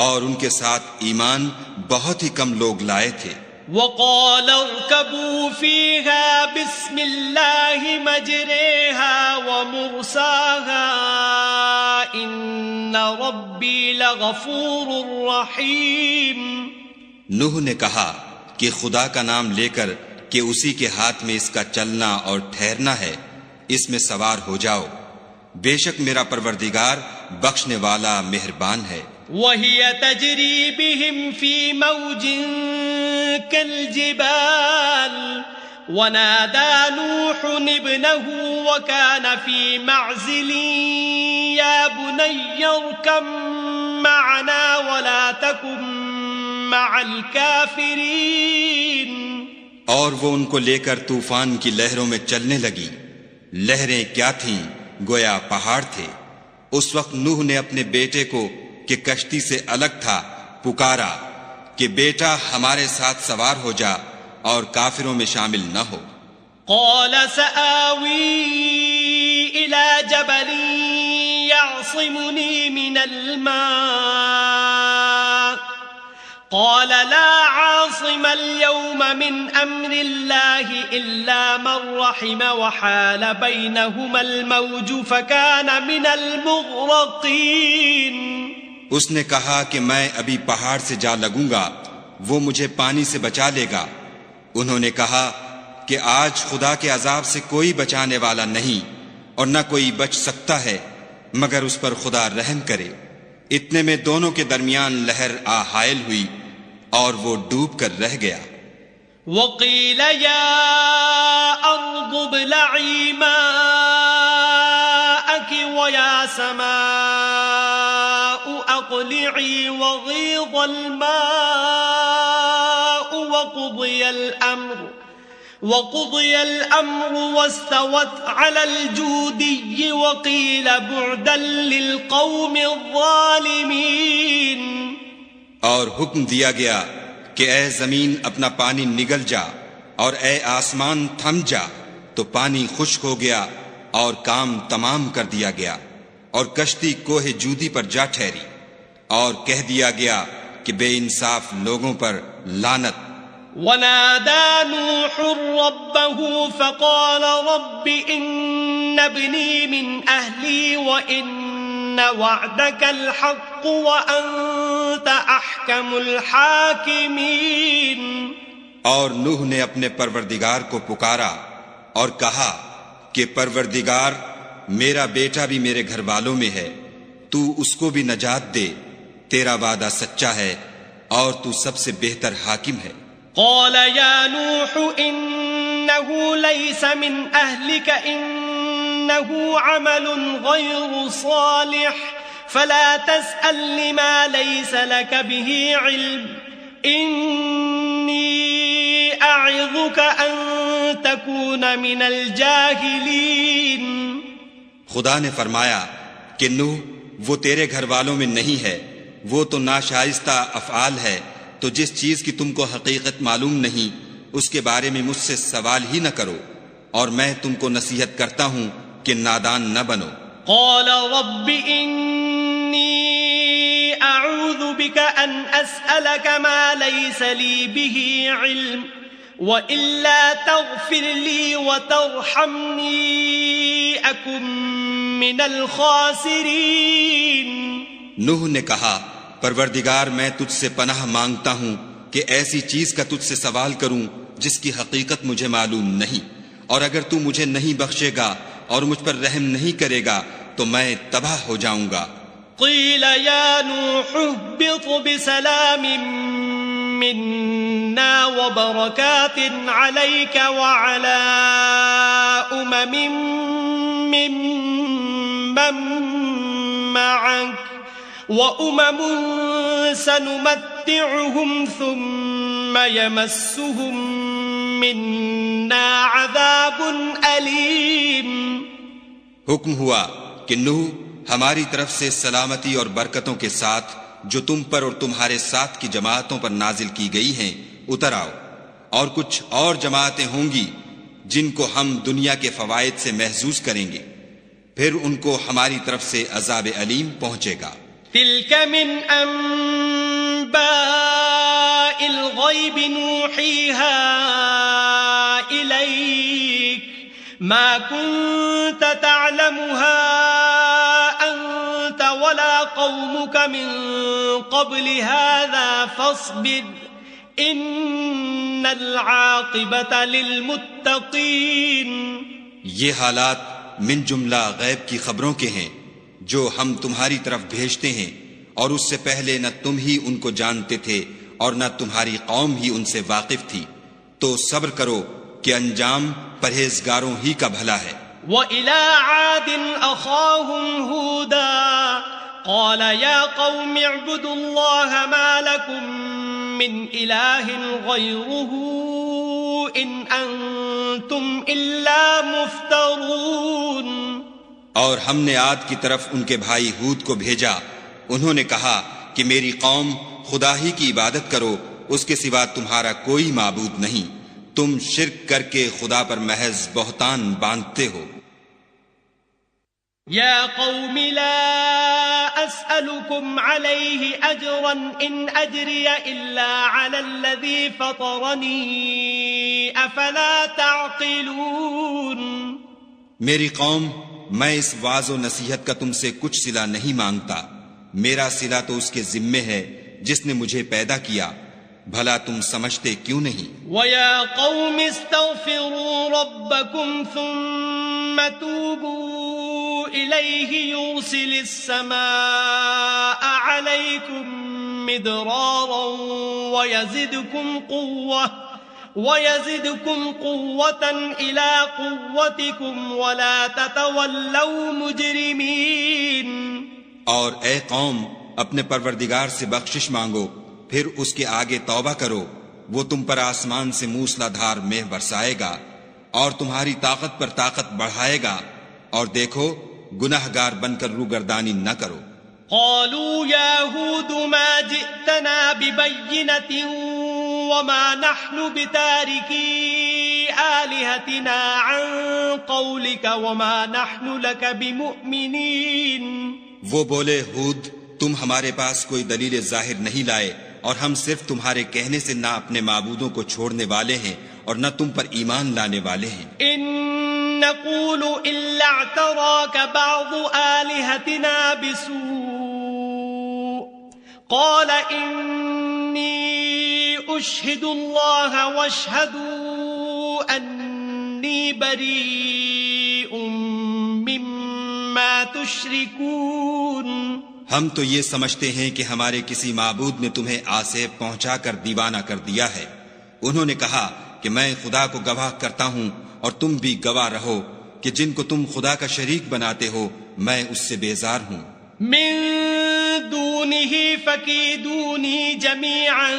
S2: اور ان کے ساتھ ایمان بہت ہی کم لوگ لائے تھے.
S1: وَقَالَ ارْكَبُوا فِيهَا بِسْمِ اللَّهِ مَجْرَاهَا وَمُرْسَاهَا إِنَّ رَبِّي لَغَفُورٌ رَحِيمٌ.
S2: نوح نے کہا کہ خدا کا نام لے کر کہ اسی کے ہاتھ میں اس کا چلنا اور ٹھہرنا ہے، اس میں سوار ہو جاؤ، بے شک میرا پروردگار بخشنے والا مہربان ہے.
S1: وَهِيَ تَجْرِي بِهِمْ فِي مَوْجٍ كَالْجِبَالِ ونادى نوح ابنه وكان في معزل يا بني اركب معنا ولا تكن مع الكافرين.
S2: اور وہ ان کو لے کر طوفان کی لہروں میں چلنے لگی. لہریں کیا تھیں؟ گویا پہاڑ تھے. اس وقت نوح نے اپنے بیٹے کو کہ کشتی سے الگ تھا پکارا کہ بیٹا ہمارے ساتھ سوار ہو جا اور کافروں میں شامل نہ ہو.
S1: قال سآوي إلى جبل يعصمني من الماء قال لا عاصم اليوم من أمر الله إلا من رحم وحال بينهما الموج فكان من المغرقين.
S2: اس نے کہا کہ میں ابھی پہاڑ سے جا لگوں گا، وہ مجھے پانی سے بچا لے گا. انہوں نے کہا کہ آج خدا کے عذاب سے کوئی بچانے والا نہیں اور نہ کوئی بچ سکتا ہے مگر اس پر خدا رحم کرے. اتنے میں دونوں کے درمیان لہر آ حائل ہوئی اور وہ ڈوب کر رہ گیا.
S1: وقیل یا ارض ابلعی ماءک ویا سماء اقلعی وغیض الماء وقضی الامر واستوت على الجودی وقیل بعدا للقوم الظالمین.
S2: اور حکم دیا گیا کہ اے زمین اپنا پانی نگل جا اور اے آسمان تھم جا. تو پانی خشک ہو گیا اور کام تمام کر دیا گیا اور کشتی کوہ جودی پر جا ٹھہری اور کہہ دیا گیا کہ بے انصاف لوگوں پر لعنت.
S1: ونادى نوح ربه فقال رب إن ابني من أهلي وإن وعدك الحق وأنت أحكم الحاكمين.
S2: اور نوح نے اپنے پروردگار کو پکارا اور کہا کہ پروردگار میرا بیٹا بھی میرے گھر والوں میں ہے، تو اس کو بھی نجات دے، تیرا وعدہ سچا ہے اور تو سب سے بہتر حاکم ہے.
S1: قال يا نوح إنه ليس من أهلك إنه عمل غير صالح فلا تسأل لما ليس لك به علم إني أعظك أن تكون من الجاهلين.
S2: خدا نے فرمایا کہ نوح وہ تیرے گھر والوں میں نہیں ہے، وہ تو ناشائستہ افعال ہے، تو جس چیز کی تم کو حقیقت معلوم نہیں اس کے بارے میں مجھ سے سوال ہی نہ کرو، اور میں تم کو نصیحت کرتا ہوں کہ نادان نہ بنو.
S1: قال رب إني أعوذ بك أن أسألك ما ليس لي به علم وإلا تغفر لي وترحمني أكن من الخاسرين.
S2: نوح نے کہا پروردگار میں تجھ سے پناہ مانگتا ہوں کہ ایسی چیز کا تجھ سے سوال کروں جس کی حقیقت مجھے معلوم نہیں، اور اگر تو مجھے نہیں بخشے گا اور مجھ پر رحم نہیں کرے گا تو میں تباہ ہو جاؤں گا.
S1: قیل یا نوح اهبط بسلام منا وبرکات علیک وعلی ممن معک وَأُمَمٌ سَنُمَتِّعُهُمْ ثُمَّ يَمَسُّهُمْ مِنَّا عَذَابٌ أَلِيمٌ.
S2: حکم ہوا کہ نوح ہماری طرف سے سلامتی اور برکتوں کے ساتھ جو تم پر اور تمہارے ساتھ کی جماعتوں پر نازل کی گئی ہیں اتر آؤ، اور کچھ اور جماعتیں ہوں گی جن کو ہم دنیا کے فوائد سے محظوظ کریں گے، پھر ان کو ہماری طرف سے عذاب علیم پہنچے گا.
S1: تلك من أنباء الغيب نوحيها إليك ما كنت تعلمها أنت ولا قومك من قبل هذا فاصبر إن العاقبة للمتقين.
S2: یہ حالات من جملہ غیب کی خبروں کے ہیں جو ہم تمہاری طرف بھیجتے ہیں، اور اس سے پہلے نہ تم ہی ان کو جانتے تھے اور نہ تمہاری قوم ہی ان سے واقف تھی، تو صبر کرو کہ انجام پرہیزگاروں ہی کا بھلا ہے۔
S1: وَإِلَىٰ عَادٍ أَخَاهُمْ هُودًا قَالَ يَا قَوْمِ اعْبُدُوا اللَّهَ مَا لَكُم مِّنْ إِلَٰهٍ غَيْرُهُ إِنْ أَنتُمْ إِلَّا مُفْتَرُونَ۔
S2: اور ہم نے عاد کی طرف ان کے بھائی ہود کو بھیجا، انہوں نے کہا کہ میری قوم خدا ہی کی عبادت کرو، اس کے سوا تمہارا کوئی معبود نہیں، تم شرک کر کے خدا پر محض بہتان باندھتے ہو۔
S1: یا قوم لا اسألكم علیہ اجرا ان اجری الا علی الذی فطرنی افلا تعقلون۔
S2: میری قوم، میں اس وعظ و نصیحت کا تم سے کچھ صلہ نہیں مانگتا، میرا صلہ تو اس کے ذمے ہے جس نے مجھے پیدا کیا، بھلا تم سمجھتے کیوں نہیں؟
S1: وَيَا قَوْمِ اسْتَغْفِرُوا رَبَّكُمْ ثُمَّ تُوبُوا إِلَيْهِ يُرْسِلِ السَّمَاءَ عَلَيْكُمْ مِدْرَارًا وَيَزِدْكُمْ قُوَّةً إِلَىٰ قُوَّتِكُمْ وَلَا تَتَوَلَّوْا مُجْرِمِينَ۔
S2: اور اے قوم، اپنے پروردگار سے بخشش مانگو، پھر اس کے آگے توبہ کرو، وہ تم پر آسمان سے موسلا دھار مے برسائے گا اور تمہاری طاقت پر طاقت بڑھائے گا، اور دیکھو گناہگار بن کر روگردانی نہ کرو۔
S1: قالوا يا هود ما جئتنا ببينة وما نحن بتاركي آلهتنا عن قولك وما نحن لك بمؤمنين۔
S2: وہ بولے، ہود، تم ہمارے پاس کوئی دلیل ظاہر نہیں لائے، اور ہم صرف تمہارے کہنے سے نہ اپنے معبودوں کو چھوڑنے والے ہیں اور نہ تم پر ایمان لانے والے ہیں۔
S1: ان نقول الا اعتراك بعض آلهتنا بسوء قال انی اشهد الله واشهدوا انی بریء مما تشركون۔
S2: ہم تو یہ سمجھتے ہیں کہ ہمارے کسی معبود نے تمہیں آسیب پہنچا کر دیوانہ کر دیا ہے۔ انہوں نے کہا کہ میں خدا کو گواہ کرتا ہوں اور تم بھی گواہ رہو کہ جن کو تم خدا کا شریک بناتے ہو میں اس سے بیزار ہوں۔
S1: من دونه فكيدوني جميعا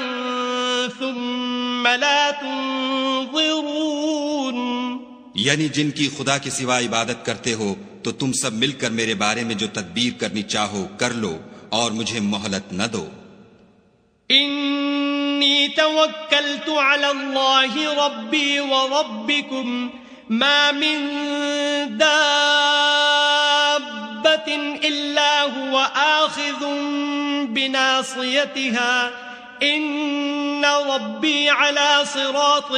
S1: ثم لا تنظرون۔
S2: یعنی جن کی خدا کے سوا عبادت کرتے ہو تو تم سب مل کر میرے بارے میں جو تدبیر کرنی چاہو کر لو اور مجھے مہلت نہ دو۔
S1: انی توکلت علی اللہ ربی وربکم ما من دابۃ الا هو آخذ بناصیتها ان ربی علی صراط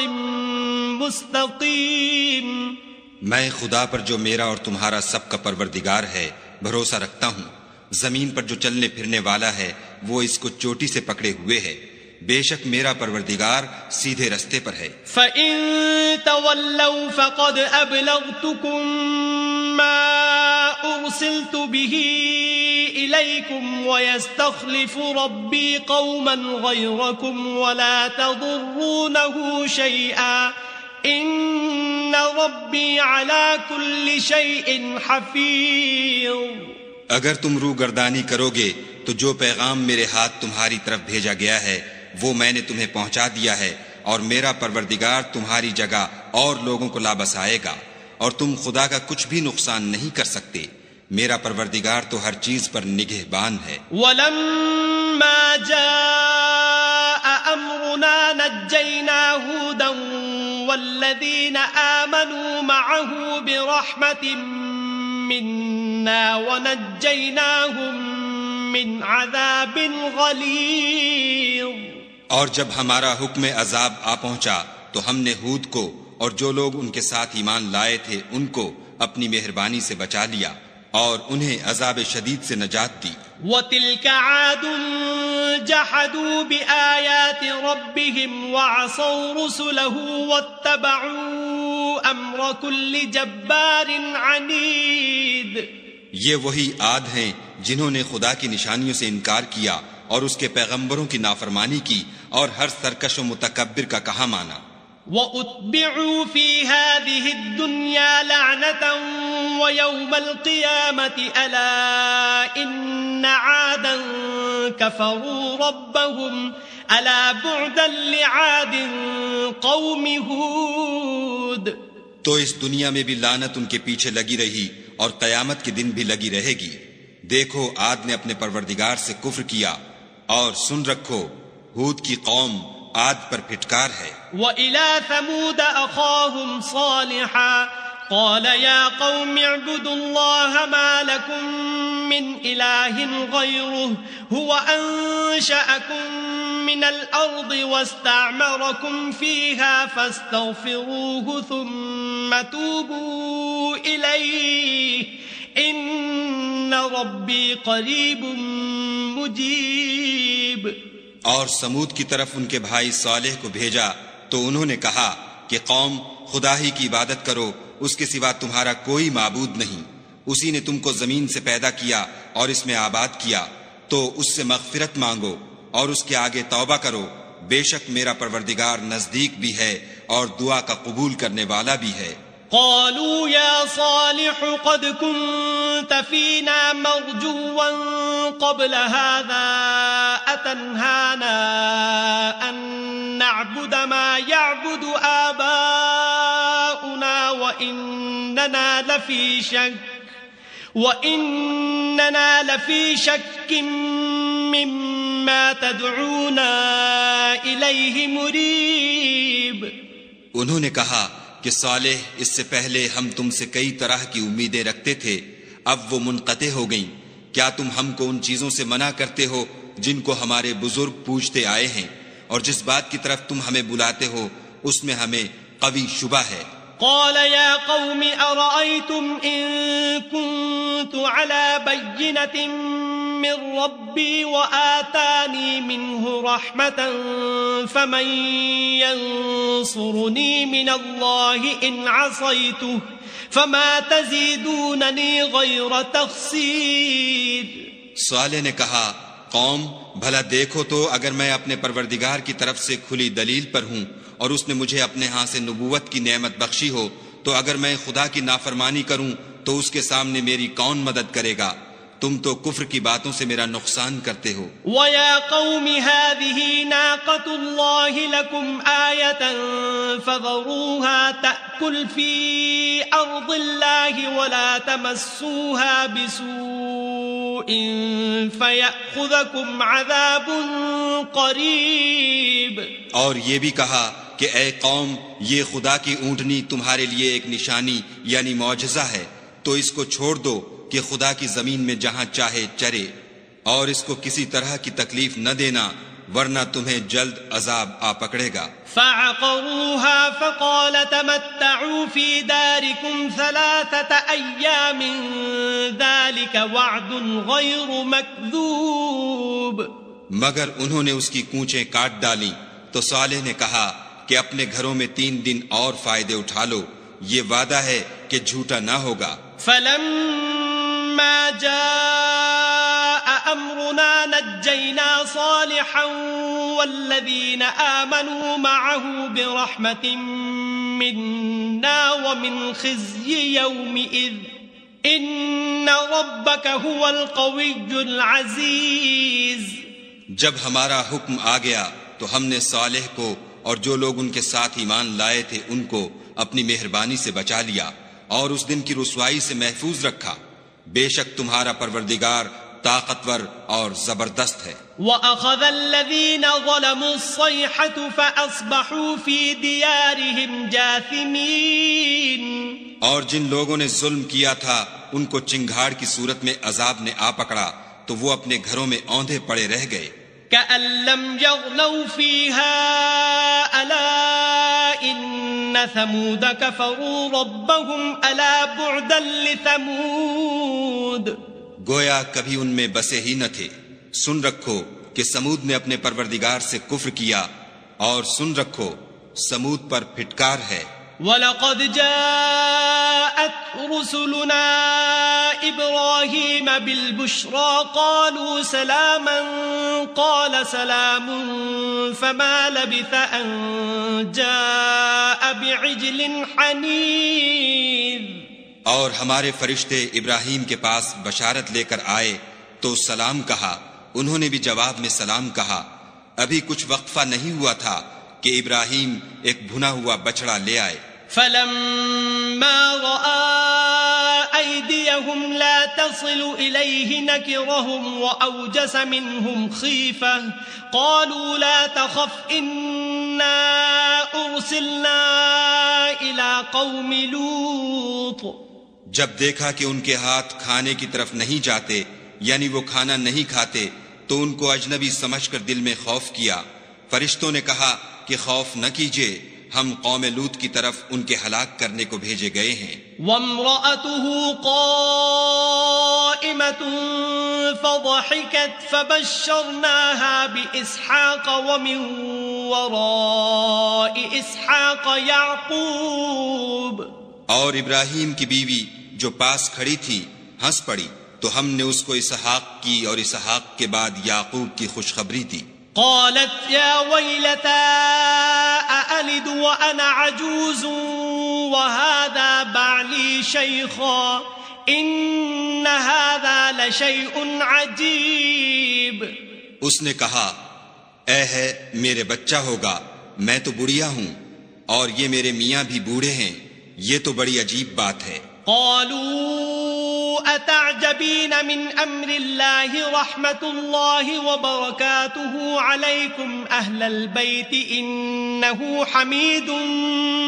S1: مستقیم۔
S2: میں خدا پر جو میرا اور تمہارا سب کا پروردگار ہے بھروسہ رکھتا ہوں، زمین پر جو چلنے پھرنے والا ہے وہ اس کو چوٹی سے پکڑے ہوئے ہے، بے شک میرا پروردگار سیدھے رستے پر ہے۔
S1: فَإِن تَوَلَّوْا فَقَدْ أَبْلَغْتُكُم مَّا أُرْسِلْتُ بِهِ إِلَيْكُمْ وَيَسْتَخْلِفُ رَبِّي قَوْمًا غَيْرَكُمْ وَلَا تَضُرُّونَهُ شَيْئًا ان ربی علی کل شیء حفیظ۔
S2: اگر تم روگردانی کرو گے تو جو پیغام میرے ہاتھ تمہاری طرف بھیجا گیا ہے وہ میں نے تمہیں پہنچا دیا ہے، اور میرا پروردگار تمہاری جگہ اور لوگوں کو لا بسائے گا، اور تم خدا کا کچھ بھی نقصان نہیں کر سکتے، میرا پروردگار تو ہر چیز پر نگہبان ہے۔
S1: وَلَمَّا جَاءَ أَمْرُنَا نَجَّيْنَا هُودًا وَالَّذِينَ آمَنُوا مَعَهُ بِرَحْمَةٍ مِنَّا وَنَجَّيْنَاهُمْ مِنْ عَذَابٍ غَلِيظٍ۔
S2: اور جب ہمارا حکم عذاب آ پہنچا تو ہم نے ہود کو اور جو لوگ ان کے ساتھ ایمان لائے تھے ان کو اپنی مہربانی سے بچا لیا اور انہیں عذاب شدید سے نجات دی۔
S1: وَتِلْكَ عَادٌ جَحَدُوا بِآيَاتِ رَبِّهِمْ وَعَصَوْا رُسُلَهُ وَاتَّبَعُوا أَمْرَ كُلِّ جَبَّارٍ عَنِيدٍ۔
S2: یہ وہی عاد ہیں جنہوں نے خدا کی نشانیوں سے انکار کیا اور اس کے پیغمبروں کی نافرمانی کی اور ہر سرکش و متکبر کا کہا مانا۔
S1: وَأُتْبِعُوا فِي هَذِهِ الدُّنْيَا لَعْنَةً وَيَوْمَ الْقِيَامَةِ أَلَا إِنَّ عَادًا كَفَرُوا رَبَّهُمْ أَلَا بُعْدًا لِعَادٍ قَوْمِ هُودٍ۔
S2: تو اس دنیا میں بھی لعنت ان کے پیچھے لگی رہی اور قیامت کے دن بھی لگی رہے گی۔ دیکھو عاد نے اپنے پروردگار سے کفر کیا، اور سن رکھو ہود کی قوم عاد پر پھٹکار ہے۔
S1: وَإِلَى ثَمُودَ أَخَاهُمْ صَالِحًا قَالَ يَا قَوْمِ اعْبُدُوا اللَّهَ مَا لَكُمْ مِنْ إِلَٰهٍ غَيْرُهُ هُوَ أَنشَأَكُمْ مِنَ الْأَرْضِ وَاسْتَعْمَرَكُمْ فِيهَا فَاسْتَغْفِرُوهُ ثُمَّ تُوبُوا إِلَيْهِ إِنَّ رَبِّي قَرِيبٌ مُجِيبٌ۔
S2: اور سمود کی طرف ان کے بھائی صالح کو بھیجا تو انہوں نے کہا کہ قوم خدا ہی کی عبادت کرو، اس کے سوا تمہارا کوئی معبود نہیں، اسی نے تم کو زمین سے پیدا کیا اور اس میں آباد کیا، تو اس سے مغفرت مانگو اور اس کے آگے توبہ کرو، بے شک میرا پروردگار نزدیک بھی ہے اور دعا کا قبول کرنے والا بھی ہے۔
S1: قالوا يا صالح قد كنت فينا مرجوا قبل هذا أتنهانا أن نعبد ما يعبد آباؤنا وإننا لفي شك مما تدعونا إليه مريب۔
S2: انہوں نے کہا کہ صالح اس سے پہلے ہم تم سے کئی طرح کی امیدیں رکھتے تھے، اب وہ منقطع ہو گئیں، کیا تم ہم کو ان چیزوں سے منع کرتے ہو جن کو ہمارے بزرگ پوچھتے آئے ہیں، اور جس بات کی طرف تم ہمیں بلاتے ہو اس میں ہمیں قوی شبہ ہے۔
S1: قال يا قوم أرأيتم إن كنت على بينة من ربي وآتاني منه رحمة فمن ينصرني من الله إن عصيته فما تزيدونني غير تخسير۔
S2: صالح نے کہا قوم بھلا دیکھو تو اگر میں اپنے پروردگار کی طرف سے کھلی دلیل پر ہوں اور اس نے مجھے اپنے ہاں سے نبوت کی نعمت بخشی ہو، تو اگر میں خدا کی نافرمانی کروں تو اس کے سامنے میری کون مدد کرے گا؟ تم تو کفر کی باتوں سے میرا نقصان کرتے ہو۔
S1: وَيَا قَوْمِ هَذِهِ نَاقَةُ اللَّهِ لَكُمْ آيَةً فَذَرُوهَا تَأْكُلْ فِي أَرْضِ اللَّهِ وَلَا تَمَسُّوهَا بِسُوءٍ فَيَأْخُذَكُمْ عَذَابٌ قَرِيبٌ۔
S2: اور یہ بھی کہا کہ اے قوم یہ خدا کی اونٹنی تمہارے لیے ایک نشانی یعنی معجزہ ہے، تو اس کو چھوڑ دو کہ خدا کی زمین میں جہاں چاہے چرے، اور اس کو کسی طرح کی تکلیف نہ دینا ورنہ تمہیں جلد عذاب آ پکڑے گا۔
S1: فَعَقَرُوهَا فَقَالَ تَمَتَّعُوا فِي دَارِكُمْ 3 أَيَّامٍ ذَلِكَ وَعْدٌ غَيْرُ مَكْذُوبٍ۔
S2: مگر انہوں نے اس کی کونچیں کاٹ ڈالیں تو صالح نے کہا کہ اپنے گھروں میں 3 دن اور فائدے اٹھا لو، یہ وعدہ ہے کہ جھوٹا نہ ہوگا۔
S1: فَلَمَّا جَاءَ أَمْرُنَا نَجَّيْنَا صَالِحًا وَالَّذِينَ آمَنُوا مَعَهُ بِرَحْمَةٍ مِنَّا وَمِنْ خِزْيِ يَوْمِئِذٍ إِنَّ رَبَّكَ هُوَ الْقَوِيُّ الْعَزِيزُ۔
S2: جب ہمارا حکم آ گیا تو ہم نے صالح کو اور جو لوگ ان کے ساتھ ایمان لائے تھے ان کو اپنی مہربانی سے بچا لیا اور اس دن کی رسوائی سے محفوظ رکھا، بے شک تمہارا پروردگار طاقتور اور زبردست ہے۔
S1: وَأَخَذَ الَّذِينَ ظَلَمُوا الصَّيْحَةُ فَأَصْبَحُوا فِي دِيَارِهِمْ جَاثِمِينَ۔ اور جن لوگوں نے ظلم کیا تھا ان کو چنگھاڑ کی صورت میں عذاب نے آ پکڑا تو وہ اپنے گھروں میں اوندھے پڑے رہ گئے۔ كَأَن لَّمْ يَغْنَوْا فِيهَا أَلَا إِنَّ ثَمُودَ كَفَرُوا رَبَّهُمْ أَلَا بُعْدًا لِثَمُودَ۔
S2: گویا کبھی ان میں بسے ہی نہ تھے۔ سن رکھو کہ سمود نے اپنے پروردگار سے کفر کیا، اور سن رکھو سمود پر پھٹکار ہے۔
S1: وَلَقَدْ جَاءَتْ رُسُلُنَا إِبْرَاهِيمَ بِالْبُشْرَى قَالُوا سَلَامًا قَالَ سَلَامٌ فَمَا لَبِثَ أَن جَاءَ بِعِجْلٍ حَنِيذٍ.
S2: اور ہمارے فرشتے ابراہیم کے پاس بشارت لے کر آئے تو سلام کہا. انہوں نے بھی جواب میں سلام کہا. ابھی کچھ وقفہ نہیں ہوا تھا کہ ابراہیم ایک بھنا ہوا بچڑا لے آئے.
S1: فَلَمَّا رَأَىٰ أَيْدِيَهُمْ لَا تَصِلُ إِلَيْهِ نَكِرَهُمْ وَأَوْجَسَ مِنْهُمْ خِيفَةً قَالُوا لَا تَخَفْ إِنَّا أُرْسِلْنَا إِلَىٰ قَوْمِ لُوطٍ.
S2: جب دیکھا کہ ان کے ہاتھ کھانے کی طرف نہیں جاتے یعنی وہ کھانا نہیں کھاتے تو ان کو اجنبی سمجھ کر دل میں خوف کیا. فرشتوں نے کہا کہ خوف نہ کیجیے، ہم قوم لوط کی طرف ان کے ہلاک کرنے کو بھیجے گئے ہیں.
S1: وَامْرَأَتُهُ قَائِمَةٌ فَضَحِكَتْ فَبَشَّرْنَاهَا بِإِسْحَاقَ وَمِن وَرَاءِ إِسْحَاقَ يَعْقُوبَ.
S2: اور ابراہیم کی بیوی جو پاس کھڑی تھی ہنس پڑی تو ہم نے اس کو اسحاق کی اور اسحاق کے بعد یعقوب کی خوشخبری دی.
S1: قالت يا ويلتى أألد وأنا عجوز وهذا بعلي شيخا إن هذا لشيء عجيب.
S2: اس نے کہا اے ہے میرے بچہ ہوگا، میں تو بڑھیا ہوں اور یہ میرے میاں بھی بوڑھے ہیں، یہ تو بڑی عجیب بات ہے.
S1: قالوا أتعجبين من أمر الله رحمة الله وبركاته عليكم أهل البيت إنه حميد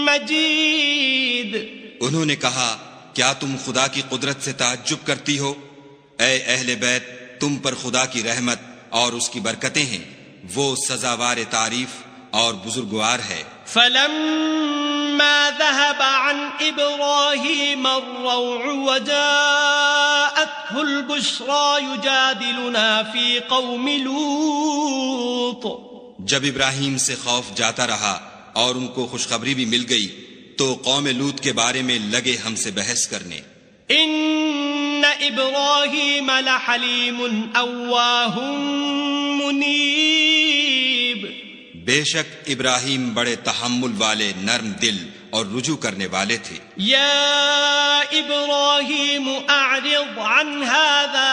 S1: مجيد.
S2: انہوں نے کہا کیا تم خدا کی قدرت سے تعجب کرتی ہو؟ اے اہل بیت، تم پر خدا کی رحمت اور اس کی برکتیں ہیں، وہ سزاوار تعریف اور بزرگوار ہے.
S1: فلما ذهب عن إبراهيم الروع وجاءته البشرى يجادلنا في قوم لوط.
S2: جب ابراہیم سے خوف جاتا رہا اور ان کو خوشخبری بھی مل گئی تو قوم لوط کے بارے میں لگے ہم سے بحث کرنے.
S1: ان ابراہیم لحلیم اواہ منیب.
S2: بے شک ابراہیم بڑے تحمل والے، نرم دل اور رجوع کرنے والے تھے.
S1: یا ابراہیم اعرض عن هذا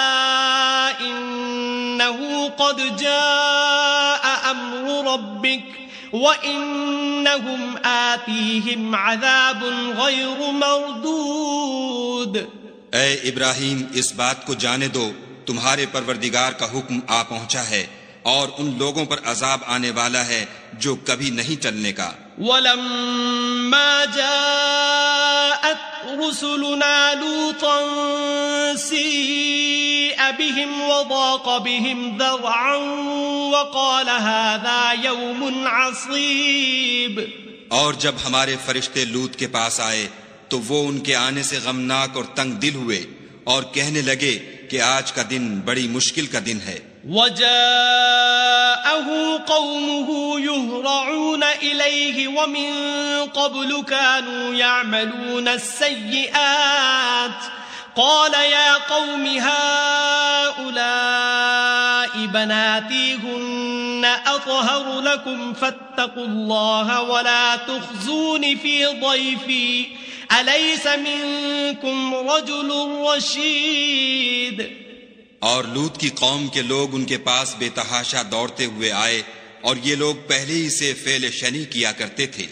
S1: انه قد جاء امر ربك وانهم آتيهم عذاب غیر مردود.
S2: اے ابراہیم اس بات کو جانے دو تمہارے پروردگار کا حکم آ پہنچا ہے اور ان لوگوں پر عذاب آنے والا ہے جو کبھی نہیں ٹلنے کا.
S1: وَلَمَّا جَاءَتْ رُسُلُنَا لُوطًا سِيءَ بِهِمْ وَضَاقَ بِهِمْ ذَرْعًا وَقَالَ هَذَا يَوْمٌ عَصِيبٌ.
S2: اور جب ہمارے فرشتے لوط کے پاس آئے تو وہ ان کے آنے سے غمناک اور تنگ دل ہوئے اور کہنے لگے کہ آج کا دن بڑی مشکل کا دن ہے.
S1: وَجَاءَهُ قَوْمُهُ يُهْرَعُونَ إِلَيْهِ وَمِن قَبْلُ كَانُوا يَعْمَلُونَ السَّيِّئَاتِ قَالَ يَا قَوْمِ هَؤُلَاءِ بَنَاتِي هُنَّ أَطْهَرُ لَكُمْ فَاتَّقُوا اللَّهَ وَلَا تُخْزُونِ فِي ضَيْفِي أَلَيْسَ مِنكُمْ رَجُلٌ رَشِيدٌ.
S2: اور لوط کی قوم کے لوگ ان کے پاس بے تحاشا دوڑتے ہوئے آئے اور یہ لوگ پہلے ہی سے فعل شنی کیا کرتے تھے.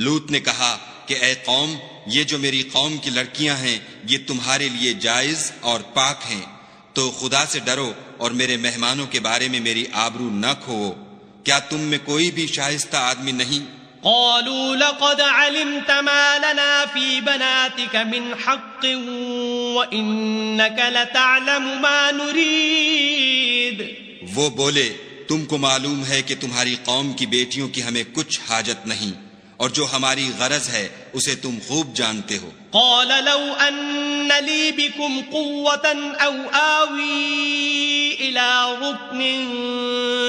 S2: لوط نے کہا کہ اے قوم، یہ جو میری قوم کی لڑکیاں ہیں یہ تمہارے لیے جائز اور پاک ہیں، تو خدا سے ڈرو اور میرے مہمانوں کے بارے میں میری آبرو نہ کھوؤ. کیا تم میں کوئی بھی شائستہ آدمی نہیں؟
S1: قالوا لقد علمت ما لنا في بناتك من حق وإنك لتعلم ما نريد.
S2: وہ بولے تم کو معلوم ہے کہ تمہاری قوم کی بیٹیوں کی ہمیں کچھ حاجت نہیں اور جو ہماری غرض ہے اسے تم خوب جانتے ہو.
S1: قال لو أن لي بكم قوة أو آوي إلى ركن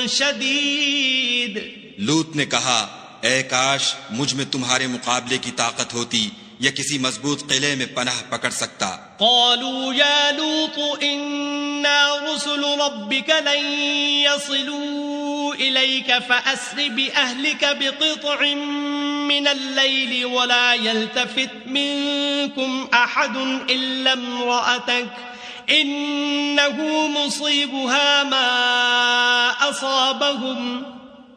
S1: شديد.
S2: لوط نے کہا اے کاش مجھ میں تمہارے مقابلے کی طاقت ہوتی یا کسی مضبوط قلعے میں پناہ پکڑ سکتا۔
S1: قالوا يا لوط إنا رسل ربك لن يصلوا إليك فأسر بأهلك بقطع من الليل ولا يلتفت منكم أحد إلا امرأتك إنه مصيبها ما أصابهم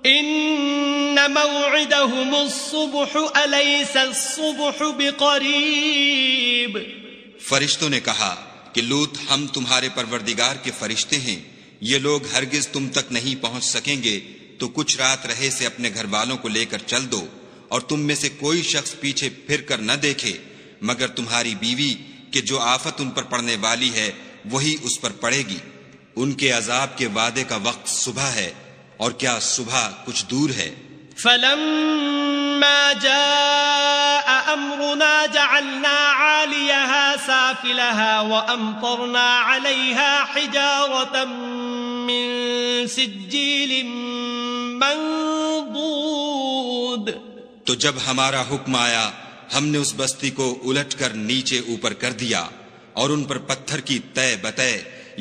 S1: إن موعدهم الصبح أليس الصبح بقريب۔
S2: فرشتوں نے کہا کہ لوط ہم تمہارے پروردگار کے فرشتے ہیں، یہ لوگ ہرگز تم تک نہیں پہنچ سکیں گے، تو کچھ رات رہے سے اپنے گھر والوں کو لے کر چل دو، اور تم میں سے کوئی شخص پیچھے پھر کر نہ دیکھے مگر تمہاری بیوی کہ جو آفت ان پر پڑنے والی ہے وہی اس پر پڑے گی۔ ان کے عذاب کے وعدے کا وقت صبح ہے، اور کیا صبح کچھ دور ہے۔
S1: فلما جاء امرنا جعلنا عاليها سافلها وامطرنا عليها حجارة من سجيل منضود۔
S2: تو جب ہمارا حکم آیا ہم نے اس بستی کو الٹ کر نیچے اوپر کر دیا اور ان پر پتھر کی تہ بتہ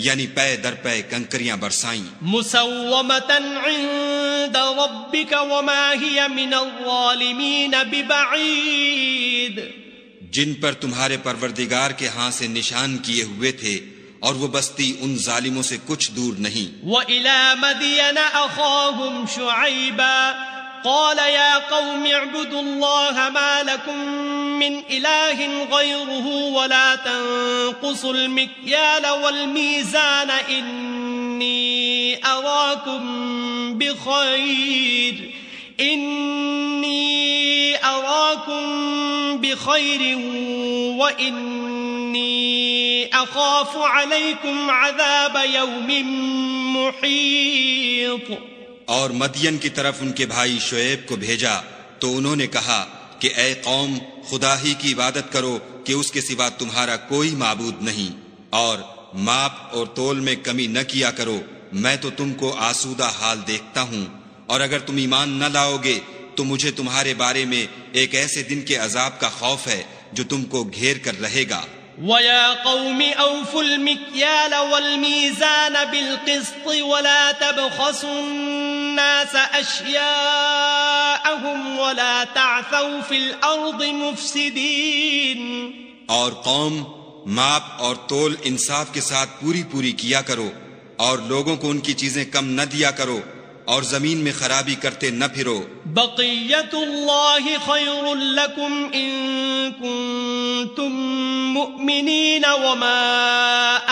S2: یعنی پے در پے کنکریاں برسائیں۔
S1: مسومة عند ربك وما هي من الظالمين ببعيد۔
S2: جن پر تمہارے پروردگار کے ہاں سے نشان کیے ہوئے تھے، اور وہ بستی ان ظالموں سے کچھ دور نہیں۔
S1: وإلى مدين أخاهم شعيبا قال يا قوم اعبدوا الله ما لكم من إله غيره ولا تنقصوا المكيال والميزان إني أراكم بخير وإني أخاف عليكم عذاب يوم محيط۔
S2: اور مدین کی طرف ان کے بھائی شعیب کو بھیجا تو انہوں نے کہا کہ اے قوم خدا ہی کی عبادت کرو کہ اس کے سوا تمہارا کوئی معبود نہیں، اور ماپ اور تول میں کمی نہ کیا کرو، میں تو تم کو آسودہ حال دیکھتا ہوں، اور اگر تم ایمان نہ لاؤ گے تو مجھے تمہارے بارے میں ایک ایسے دن کے عذاب کا خوف ہے جو تم کو گھیر کر رہے گا۔
S1: وَيَا قَوْمِ أَوْفُوا الْمِكْيَالَ وَالْمِيزَانَ بِالْقِسْطِ وَلَا تَبْخَسُوا النَّاسَ أَشْيَاءَهُمْ وَلَا تَعْثَوْا فِي الْأَرْضِ مُفْسِدِينَ۔
S2: اور قوم ماپ اور تول انصاف کے ساتھ پوری کیا کرو، اور لوگوں کو ان کی چیزیں کم نہ دیا کرو، اور زمین میں خرابی کرتے نہ پھرو۔
S1: بقیت اللہ خیر لکم ان کنتم مؤمنین وما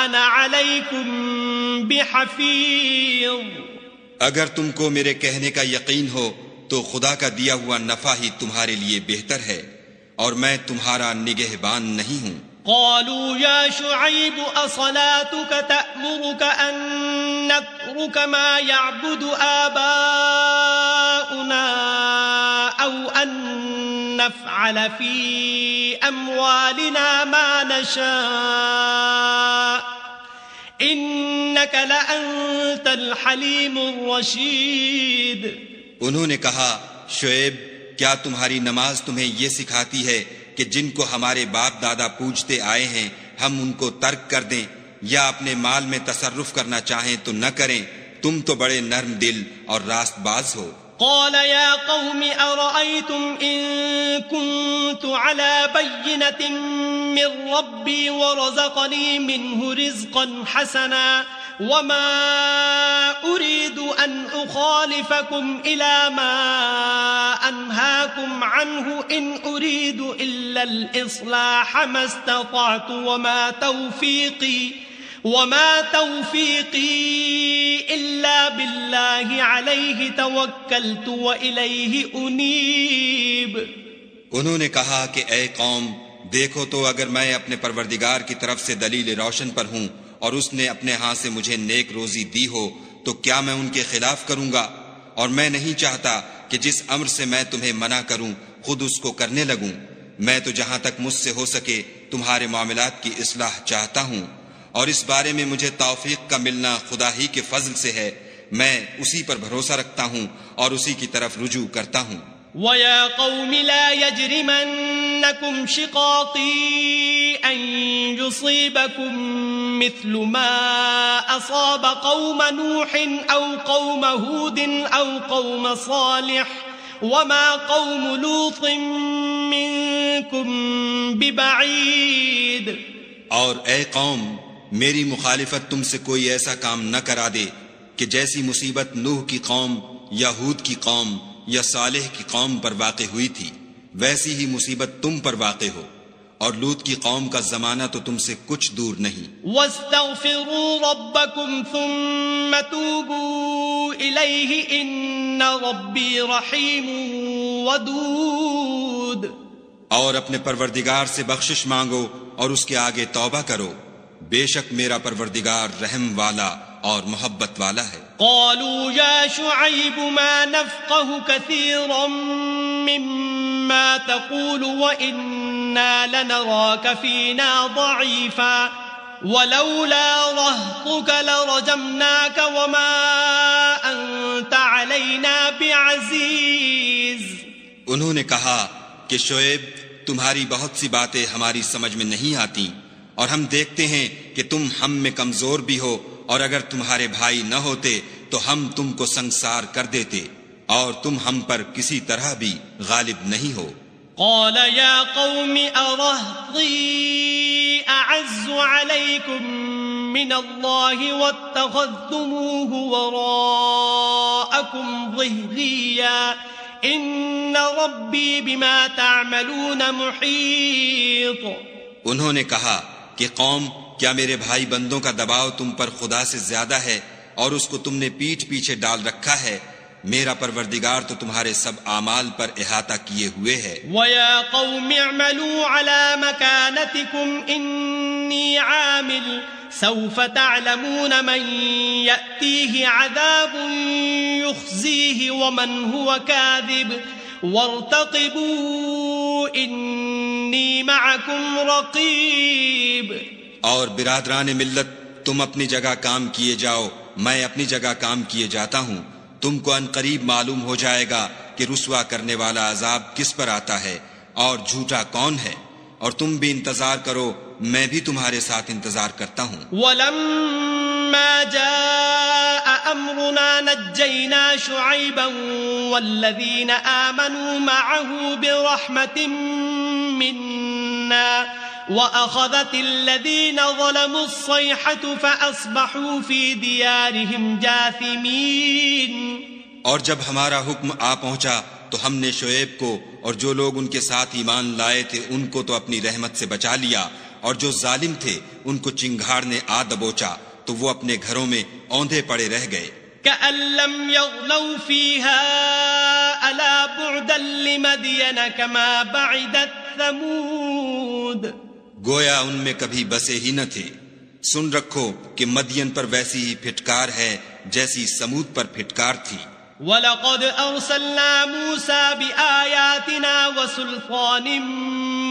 S1: انا علیکم بحفیظ۔
S2: اگر تم کو میرے کہنے کا یقین ہو تو خدا کا دیا ہوا نفع ہی تمہارے لیے بہتر ہے، اور میں تمہارا نگہبان نہیں ہوں۔
S1: قالوا يا شعيب أصلاتك تأمرك أن نترك ما يعبد آباؤنا أو أن نفعل في أموالنا ما نشاء إنك لأنت الحليم الرشيد۔
S2: انہوں نے کہا شعیب کیا تمہاری نماز تمہیں یہ سکھاتی ہے کہ جن کو ہمارے باپ دادا پوجتے آئے ہیں ہم ان کو ترک کر دیں، یا اپنے مال میں تصرف کرنا چاہیں تو نہ کریں، تم تو بڑے نرم دل اور راست باز ہو۔
S1: قال يا قوم أرأيتم إن كنت على بينة من ربي ورزقني منه رزقا حسنا وما أريد أن أخالفكم إلى ما أنهاكم عنه إن أريد إلا الإصلاح ما استطعت وما توفيقي إلا بالله عليه توكلت وإليه أنيب۔
S2: انہوں نے کہا کہ اے قوم دیکھو تو اگر میں اپنے پروردگار کی طرف سے دلیل روشن پر ہوں اور اس نے اپنے ہاں سے مجھے نیک روزی دی ہو تو کیا میں ان کے خلاف کروں گا؟ اور میں نہیں چاہتا کہ جس امر سے میں تمہیں منع کروں خود اس کو کرنے لگوں۔ میں تو جہاں تک مجھ سے ہو سکے تمہارے معاملات کی اصلاح چاہتا ہوں، اور اس بارے میں مجھے توفیق کا ملنا خدا ہی کے فضل سے ہے، میں اسی پر بھروسہ رکھتا ہوں اور اسی کی طرف رجوع کرتا ہوں۔
S1: وَيَا قَوْمِ لَا يَجْرِمَنَّكُمْ شِقَاقِي أَن يُصِيبَكُم مِّثْلُ مَا أَصَابَ قَوْمَ نُوحٍ أَوْ قَوْمَ هُودٍ أَوْ قَوْمَ صَالِحٍ وَمَا قَوْمُ لُوطٍ مِّنكُم بِبَعِيدٍ۔
S2: اور اے قوم، میری مخالفت تم سے کوئی ایسا کام نہ کرا دے کہ جیسی مصیبت نوح کی قوم یا ہود کی قوم یا صالح کی قوم پر واقع ہوئی تھی، ویسی ہی مصیبت تم پر واقع ہو، اور لوط کی قوم کا زمانہ تو تم سے کچھ دور نہیں۔
S1: وَاسْتَغْفِرُوا رَبَّكُمْ ثُمَّ تُوبُوا إِلَيْهِ إِنَّ رَبِّي رَحِيمٌ وَدُودٌ۔
S2: اور اپنے پروردگار سے بخشش مانگو اور اس کے آگے توبہ کرو، بے شک میرا پروردگار رحم والا اور محبت والا ہے۔
S1: قالوا يا شعيب ما نفقه كثيرا مما تقول وإنا لنراك فينا ضعيفا ولولا رهطك لرجمناك وما أنت علينا بعزيز۔
S2: انہوں نے کہا کہ شعیب، تمہاری بہت سی باتیں ہماری سمجھ میں نہیں آتی، اور ہم دیکھتے ہیں کہ تم ہم میں کمزور بھی ہو، اور اگر تمہارے بھائی نہ ہوتے تو ہم تم کو سنسار کر دیتے، اور تم ہم پر کسی طرح بھی غالب نہیں ہو۔
S1: قال يا قوم أرهطي أعز عليكم من الله واتخذتموه وراءكم ظهريا إن ربي بما تعملون محيط۔
S2: انہوں نے کہا کہ قوم، کیا میرے بھائی بندوں کا دباؤ تم پر خدا سے زیادہ ہے اور اس کو تم نے پیٹھ پیچھے ڈال رکھا ہے؟ میرا پروردگار تو تمہارے سب اعمال پر احاطہ کیے ہوئے ہے۔
S1: وَيَا قَوْمِ اعْمَلُوا عَلَى مَكَانَتِكُمْ إِنِّي عَامِلٌ سَوْفَ تَعْلَمُونَ مَنْ يَأْتِيهِ عَذَابٌ يُخْزِيهِ وَمَنْ هُوَ كَاذِبٌ وَارْتَقِبُوا إِنِّي مَعَكُمْ رَقِيبٌ۔
S2: اور برادران ملت، تم اپنی جگہ کام کیے جاؤ، میں اپنی جگہ کام کیے جاتا ہوں۔ تم کو ان قریب معلوم ہو جائے گا کہ رسوا کرنے والا عذاب کس پر آتا ہے اور جھوٹا کون ہے، اور تم بھی انتظار کرو، میں بھی تمہارے ساتھ انتظار کرتا ہوں۔
S1: وَلَمَّا جَاءَ أَمْرُنَا نَجَّيْنَا شُعَيْبًا وَالَّذِينَ آمَنُوا مَعَهُ بِرَحْمَةٍ مِّنَّا وَأَخَذَتِ الَّذِينَ ظَلَمُوا الصَّيْحَةُ فَأَصْبَحُوا فِي دِيَارِهِمْ جَاثِمِينَ۔
S2: اور جب ہمارا حکم آ پہنچا تو ہم نے شعیب کو اور جو لوگ ان کے ساتھ ایمان لائے تھے ان کو تو اپنی رحمت سے بچا لیا، اور جو ظالم تھے ان کو چنگھاڑ نے آ دبوچا تو وہ اپنے گھروں میں اوندھے پڑے رہ گئے۔
S1: كَأَن لَّمْ يَغْنَوْا فِيهَا أَلَا بُعْدًا لِّمَدْيَنَ كَمَا بَعِدَتْ ثَمُودُ۔
S2: گویا ان میں کبھی بسے ہی نہ تھے۔ سن رکھو کہ مدین پر ویسی ہی پھٹکار ہے جیسی سمود پر پھٹکار تھی۔
S1: وَلَقَدْ أَرْسَلْنَا مُوسَى بِآيَاتِنَا وَسُلْطَانٍ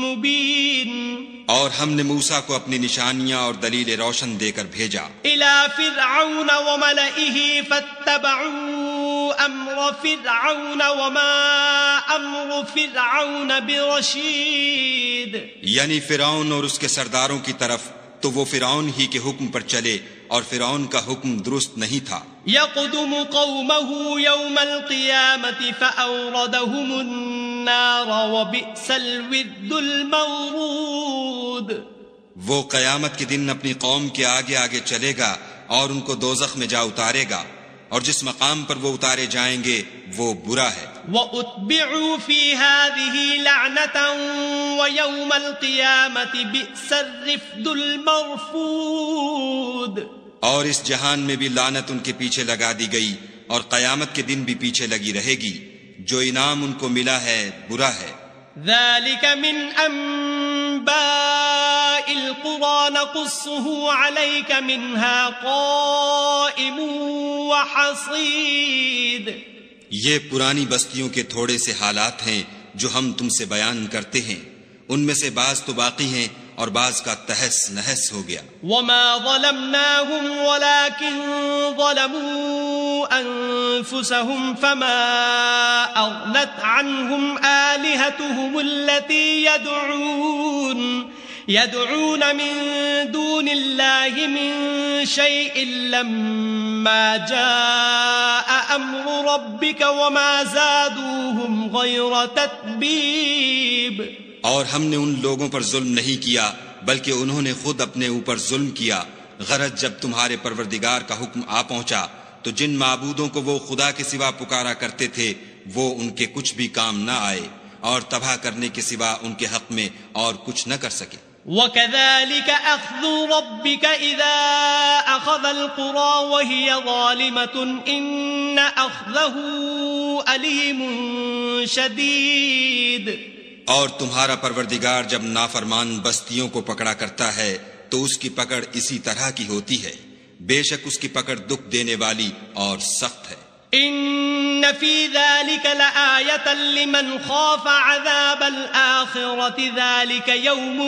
S1: مُّبِينٍ۔
S2: اور ہم نے موسیٰ کو اپنی نشانیاں اور دلیل روشن دے کر بھیجا
S1: إِلَى فِرْعَوْنَ وَمَلَئِهِ فَاتَّبَعُوا أَمْرَ فِرْعَوْنَ وَمَا أَمْرُ فِرْعَوْنَ بِرَشِيدٍ۔
S2: یعنی فرعون اور اس کے سرداروں کی طرف، تو وہ فرعون ہی کے حکم پر چلے، اور فرعون کا حکم درست نہیں تھا۔
S1: يَقْدُمُ قَوْمَهُ يَوْمَ الْقِيَامَةِ فَأَوْرَدَهُمُ النَّارَ وَبِئْسَ الْوِرْدُ الْمَوْرُودُ۔
S2: وہ قیامت کے دن اپنی قوم کے آگے آگے چلے گا اور ان کو دوزخ میں جا اتارے گا، اور جس مقام پر وہ اتارے جائیں گے وہ برا ہے۔
S1: وَأُتْبِعُوا فِي هَذِهِ لَعْنَةً وَيَوْمَ الْقِيَامَةِ بِئْسَ الرِّفْدُ الْمَرْفُودُ۔
S2: اور اس جہان میں بھی لعنت ان کے پیچھے لگا دی گئی، اور قیامت کے دن بھی پیچھے لگی رہے گی۔ جو انعام ان کو ملا ہے برا ہے۔
S1: ذَلِكَ مِنْ أَنْبَاءِ الْقُرَى نَقُصُّهُ عَلَيْكَ مِنْهَا قَائِمٌ وَحَصِيدٌ۔
S2: یہ پرانی بستیوں کے تھوڑے سے حالات ہیں جو ہم تم سے بیان کرتے ہیں، ان میں سے بعض تو باقی ہیں اور بعض کا تہس نہس ہو گیا۔
S1: وَمَا ظَلَمْنَاهُمْ وَلَكِنْ ظَلَمُوا
S3: أنفسهم فما أغنت عنهم آلهتهم التي يدعون من دون الله من شيء لما جاء أمر ربك وما زادوهم غير تتبيب.
S2: اور ہم نے ان لوگوں پر ظلم نہیں کیا بلکہ انہوں نے خود اپنے اوپر ظلم کیا. غرض جب تمہارے پروردگار کا حکم آ پہنچا تو جن معبودوں کو وہ خدا کے سوا پکارا کرتے تھے وہ ان کے کچھ بھی کام نہ آئے اور تباہ کرنے کے سوا ان کے حق میں اور کچھ نہ کر سکے.
S3: وَكَذَلِكَ أَخْذُ رَبِّكَ إِذَا أَخَذَ الْقُرَى وَهِيَ ظَالِمَةٌ إِنَّ أَخْذَهُ أَلِيمٌ شَدِيدٌ.
S2: اور تمہارا پروردگار جب نافرمان بستیوں کو پکڑا کرتا ہے تو اس کی پکڑ اسی طرح کی ہوتی ہے. بے شک اس کی پکڑ دکھ دینے والی اور سخت ہے.
S3: ان فی ذلک لآیۃ لمن خاف عذاب الآخرۃ ذلک یوم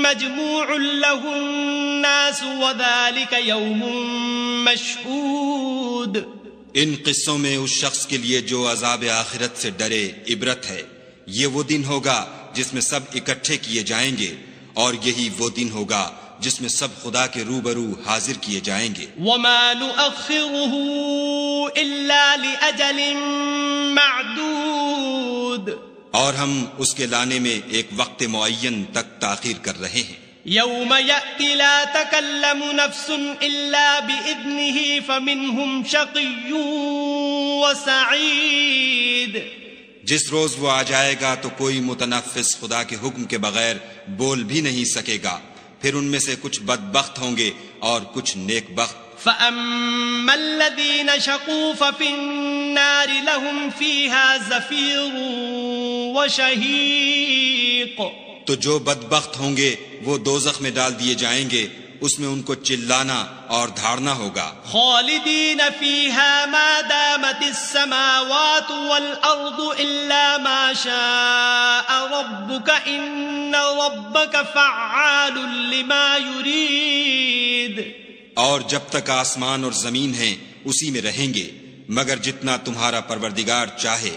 S3: مجموع له الناس وذلک یوم مشہود.
S2: ان قصوں میں اس شخص کے لیے جو عذاب آخرت سے ڈرے عبرت ہے. یہ وہ دن ہوگا جس میں سب اکٹھے کیے جائیں گے اور یہی وہ دن ہوگا جس میں سب خدا کے روبرو حاضر کیے جائیں گے.
S3: وما نؤخره الا لاجل معدود.
S2: اور ہم اس کے لانے میں ایک وقت معین تک تاخیر کر رہے ہیں.
S3: یوم یأتی لا تکلم نفس الا بإذنه فمنهم شقی وسعید.
S2: جس روز وہ آ جائے گا تو کوئی متنفس خدا کے حکم کے بغیر بول بھی نہیں سکے گا. پھر ان میں سے کچھ بدبخت ہوں گے اور کچھ نیک بخت.
S3: فَأَمَّا الَّذِينَ شَقُوا فَفِي النَّارِ لَهُمْ فِيهَا زَفِيرٌ وَشَهِيقٌ.
S2: تو جو بدبخت ہوں گے وہ دوزخ میں ڈال دیے جائیں گے، اس میں ان کو چلانا اور دھاڑنا ہوگا.
S3: خالدین فیہا ما دامت السماوات والارض الا ما شاء ربک ان ربک فعال لما یرید.
S2: اور جب تک آسمان اور زمین ہیں اسی میں رہیں گے مگر جتنا تمہارا پروردگار چاہے.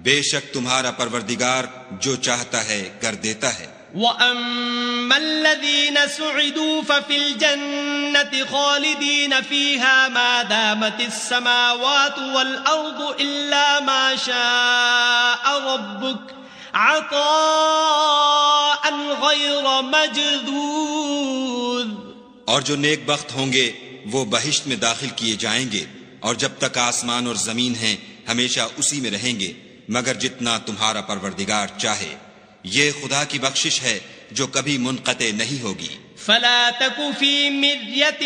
S2: بے شک تمہارا پروردگار جو چاہتا ہے کر دیتا ہے.
S3: وَأَمَّا الَّذِينَ سُعِدُوا فَفِي الْجَنَّةِ خَالِدِينَ فِيهَا مَا دَامَتِ السَّمَاوَاتُ وَالْأَرْضُ إِلَّا مَا شَاءَ رَبُّكَ عَطَاءً غَيْرَ مَجْذُوذٍ.
S2: اور جو نیک بخت ہوں گے وہ بہشت میں داخل کیے جائیں گے اور جب تک آسمان اور زمین ہیں ہمیشہ اسی میں رہیں گے مگر جتنا تمہارا پروردگار چاہے. یہ خدا کی بخشش ہے جو کبھی منقطع نہیں ہوگی.
S3: فلا تک فی مریۃ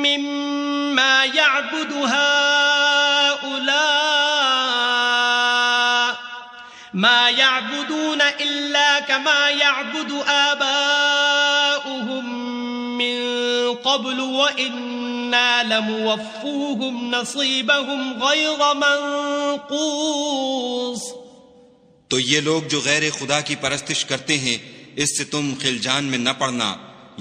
S3: مما یعبد هؤلاء ما یعبدون الا كما يعبد آباؤهم من قبل وإنا لموفوهم نصیبهم غیر منقوص.
S2: تو یہ لوگ جو غیر خدا کی پرستش کرتے ہیں اس سے تم خلجان میں نہ پڑنا.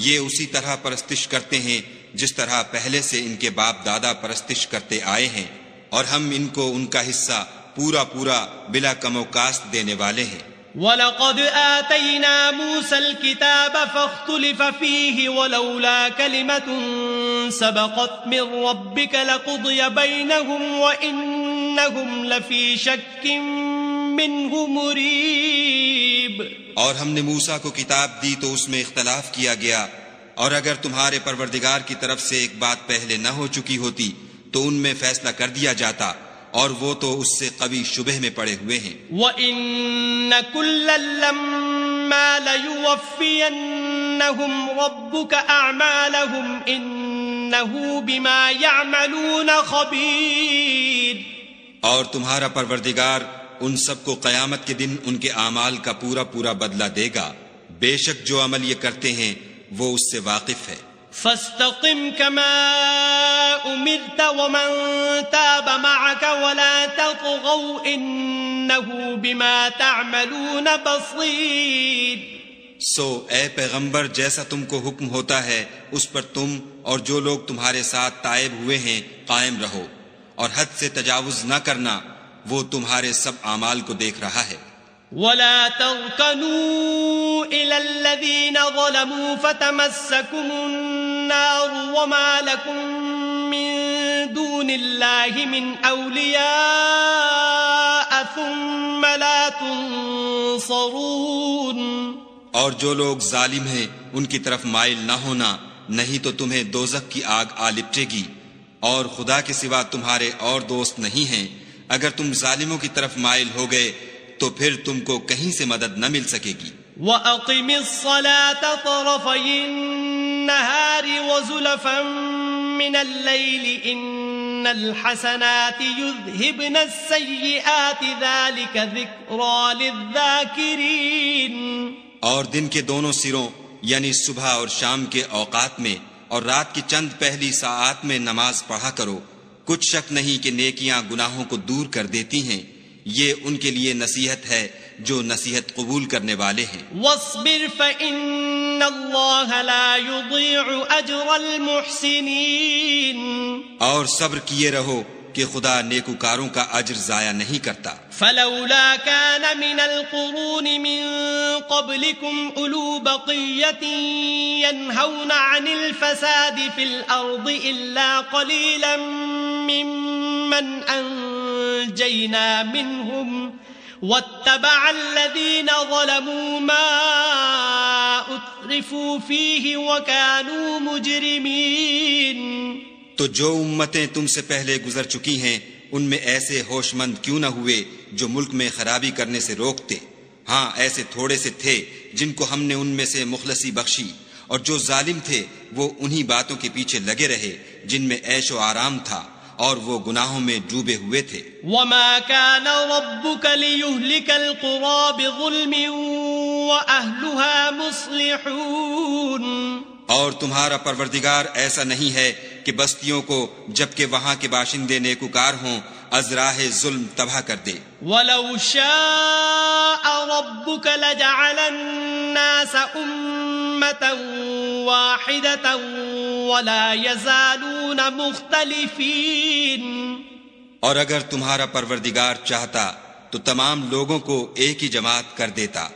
S2: یہ اسی طرح پرستش کرتے ہیں جس طرح پہلے سے ان کے باپ دادا پرستش کرتے آئے ہیں اور ہم ان کو ان کا حصہ پورا پورا بلا کم و کاست دینے والے ہیں.
S3: وَلَقَدْ آتَيْنَا مُوسَى الْكِتَابَ فَاخْتُلِفَ فِيهِ وَلَوْلَا كَلِمَةٌ سَبَقَتْ مِنْ رَبِّكَ لَقُضِيَ بَيْنَهُمْ وَإِنَّهُمْ لَفِي شَكٍّ مِّنْهُ مُرِيبٍ.
S2: اور ہم نے موسیٰ کو کتاب دی تو اس میں اختلاف کیا گیا اور اگر تمہارے پروردگار کی طرف سے ایک بات پہلے نہ ہو چکی ہوتی تو ان میں فیصلہ کر دیا جاتا اور وہ تو اس سے قوی شبہ میں پڑے ہوئے ہیں.
S3: وَإِنَّ كُلًّا لَمَّا لَيُوَفِّيَنَّهُمْ رَبُّكَ أَعْمَالَهُمْ إِنَّهُ بِمَا يَعْمَلُونَ خَبِيرٌ.
S2: اور تمہارا پروردگار ان سب کو قیامت کے دن ان کے اعمال کا پورا پورا بدلہ دے گا. بے شک جو عمل یہ کرتے ہیں وہ اس سے واقف ہے.
S3: فاستقم كما أمرت ومن تاب معك ولا تطغوا إنه بما تعملون بصير.
S2: سو اے پیغمبر جیسا تم کو حکم ہوتا ہے اس پر تم اور جو لوگ تمہارے ساتھ تائب ہوئے ہیں قائم رہو اور حد سے تجاوز نہ کرنا، وہ تمہارے سب اعمال کو دیکھ رہا ہے۔
S3: ولا تركنوا إلى الذين ظلموا فتمسكم النار وما لكم من دون الله من أولياء ثم لا تنصرون۔
S2: اور جو لوگ ظالم ہیں ان کی طرف مائل نہ ہونا، نہیں تو تمہیں دوزخ کی آگ آ لپٹے گی، اور خدا کے سوا تمہارے اور دوست نہیں ہیں۔ اگر تم ظالموں کی طرف مائل ہو گئے تو پھر تم کو کہیں سے مدد نہ مل سکے گی۔
S3: وَأَقِمِ الصَّلَاةَ طَرَفَيِ النَّهَارِ وَزُلَفًا مِّنَ اللَّيْلِ إِنَّ الْحَسَنَاتِ يُذْهِبْنَ السَّيِّئَاتِ ذَلِكَ ذِكْرَى لِلذَّاكِرِينَ۔
S2: اور دن کے دونوں سروں یعنی صبح اور شام کے اوقات میں اور رات کی چند پہلی ساعات میں نماز پڑھا کرو، کچھ شک نہیں کہ نیکیاں گناہوں کو دور کر دیتی ہیں، یہ ان کے لیے نصیحت ہے جو نصیحت قبول کرنے والے ہیں۔
S3: وَاصْبِرْ فَإِنَّ اللَّهَ لَا يُضِيعُ أَجْرَ الْمُحْسِنِينَ۔
S2: اور صبر کیے رہو کہ خدا نیکوکاروں کا اجر ضائع نہیں کرتا۔
S3: فلولا كان من القرون من قبلكم أولو بقية ينهون عن الفساد في الأرض إلا قليلا ممن أنجينا منهم واتبع الذين ظلموا ما أترفوا فيه وكانوا مجرمين۔
S2: تو جو امتیں تم سے پہلے گزر چکی ہیں ان میں ایسے ہوش مند کیوں نہ ہوئے جو ملک میں خرابی کرنے سے روکتے؟ ہاں ایسے تھوڑے سے تھے جن کو ہم نے ان میں سے مخلصی بخشی، اور جو ظالم تھے وہ انہی باتوں کے پیچھے لگے رہے جن میں عیش و آرام تھا، اور وہ گناہوں میں ڈوبے ہوئے تھے۔
S3: وَمَا كَانَ رَبُّكَ لِيُهْلِكَ الْقُرَى بِظُلْمٍ وَأَهْلُهَا مُصْلِحُونَ۔ اور تمہارا پروردگار ایسا نہیں ہے کہ بستیوں کو جبکہ وہاں کے باشندے نیکوکار ہوں ازراہ ظلم تباہ کر دے۔ وَلَوْ شَاءَ رَبُّكَ لَجَعَلَ النَّاسَ أُمَّةً وَاحِدَةً وَلَا يَزَالُونَ مُخْتَلِفِينَ۔ اور اگر تمہارا پروردگار چاہتا تو تمام لوگوں کو ایک ہی جماعت کر دیتا،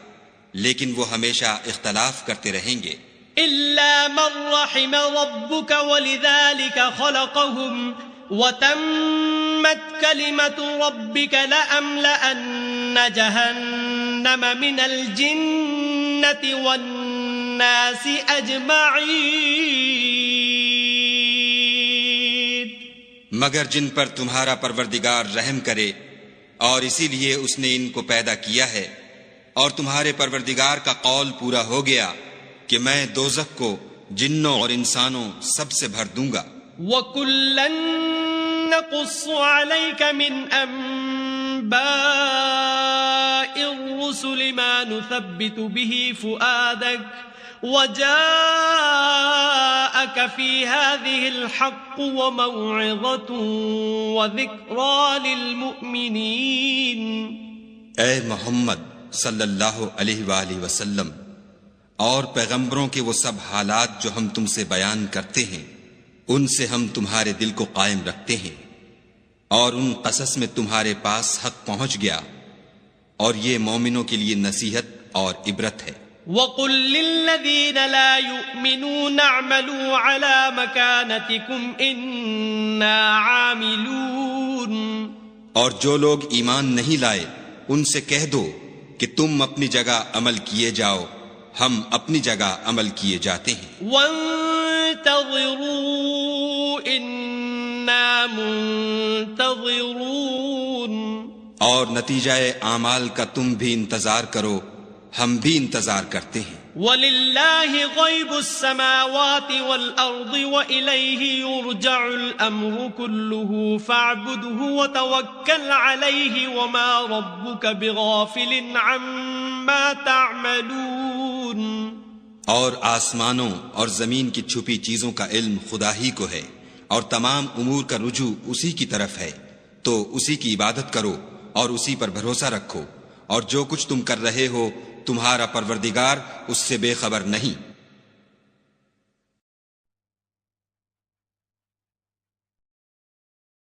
S3: لیکن وہ ہمیشہ اختلاف کرتے رہیں گے۔ إِلَّا مَن رَّحِمَ رَبُّكَ وَلِذَلِكَ خَلَقَهُمْ وَتَمَّتْ كَلِمَةُ رَبِّكَ لَأَمْلَأَنَّ جَهَنَّمَ مِنَ الْجِنَّةِ وَالنَّاسِ أَجْمَعِينَ۔ مگر جن پر تمہارا پروردگار رحم کرے، اور اسی لیے اس نے ان کو پیدا کیا ہے، اور تمہارے پروردگار کا قول پورا ہو گیا کہ میں دوزخ کو جنوں اور انسانوں سب سے بھر دوں گا۔ وَكُلًّا نَّقُصُّ عَلَيْكَ مِنْ أَنبَاءِ الرُّسُلِ مَا نُثَبِّتُ بِهِ فُؤَادَكَ وَجَاءَكَ فِي هَٰذِهِ الْحَقُّ وَمَوْعِظَةٌ وَذِكْرَىٰ لِلْمُؤْمِنِينَ۔
S2: اے محمد صلی اللہ علیہ وآلہ وسلم، اور پیغمبروں کے وہ سب حالات جو ہم تم سے بیان کرتے ہیں ان سے ہم تمہارے دل کو قائم رکھتے ہیں، اور ان قصص میں تمہارے پاس حق پہنچ گیا، اور یہ مومنوں کے لیے نصیحت اور عبرت ہے۔
S3: وَقُل لِّلَّذِينَ لَا يُؤْمِنُونَ اعْمَلُوا عَلَىٰ مَكَانَتِكُمْ إِنَّا عَامِلُونَ۔ اور
S2: جو لوگ ایمان نہیں لائے ان سے کہہ دو کہ تم اپنی جگہ عمل کیے جاؤ، ہم اپنی جگہ عمل کیے جاتے ہیں۔
S3: وَانتَظِرُوا إِنَّا مُنتَظِرُونَ۔
S2: اور نتیجہ اعمال کا تم بھی انتظار کرو، ہم بھی انتظار کرتے ہیں۔
S3: وَلِلَّهِ غَيْبُ السَّمَاوَاتِ وَالْأَرْضِ وَإِلَيْهِ يُرْجَعُ الْأَمْرُ كُلُّهُ فَاعْبُدْهُ وَتَوَكَّلْ عَلَيْهِ وَمَا رَبُّكَ بِغَافِلٍ عَمَّا تَعْمَلُونَ۔
S2: اور آسمانوں اور زمین کی چھپی چیزوں کا علم خدا ہی کو ہے، اور تمام امور کا رجوع اسی کی طرف ہے، تو اسی کی عبادت کرو اور اسی پر بھروسہ رکھو، اور جو کچھ تم کر رہے ہو تمہارا پروردگار اس سے بے خبر نہیں۔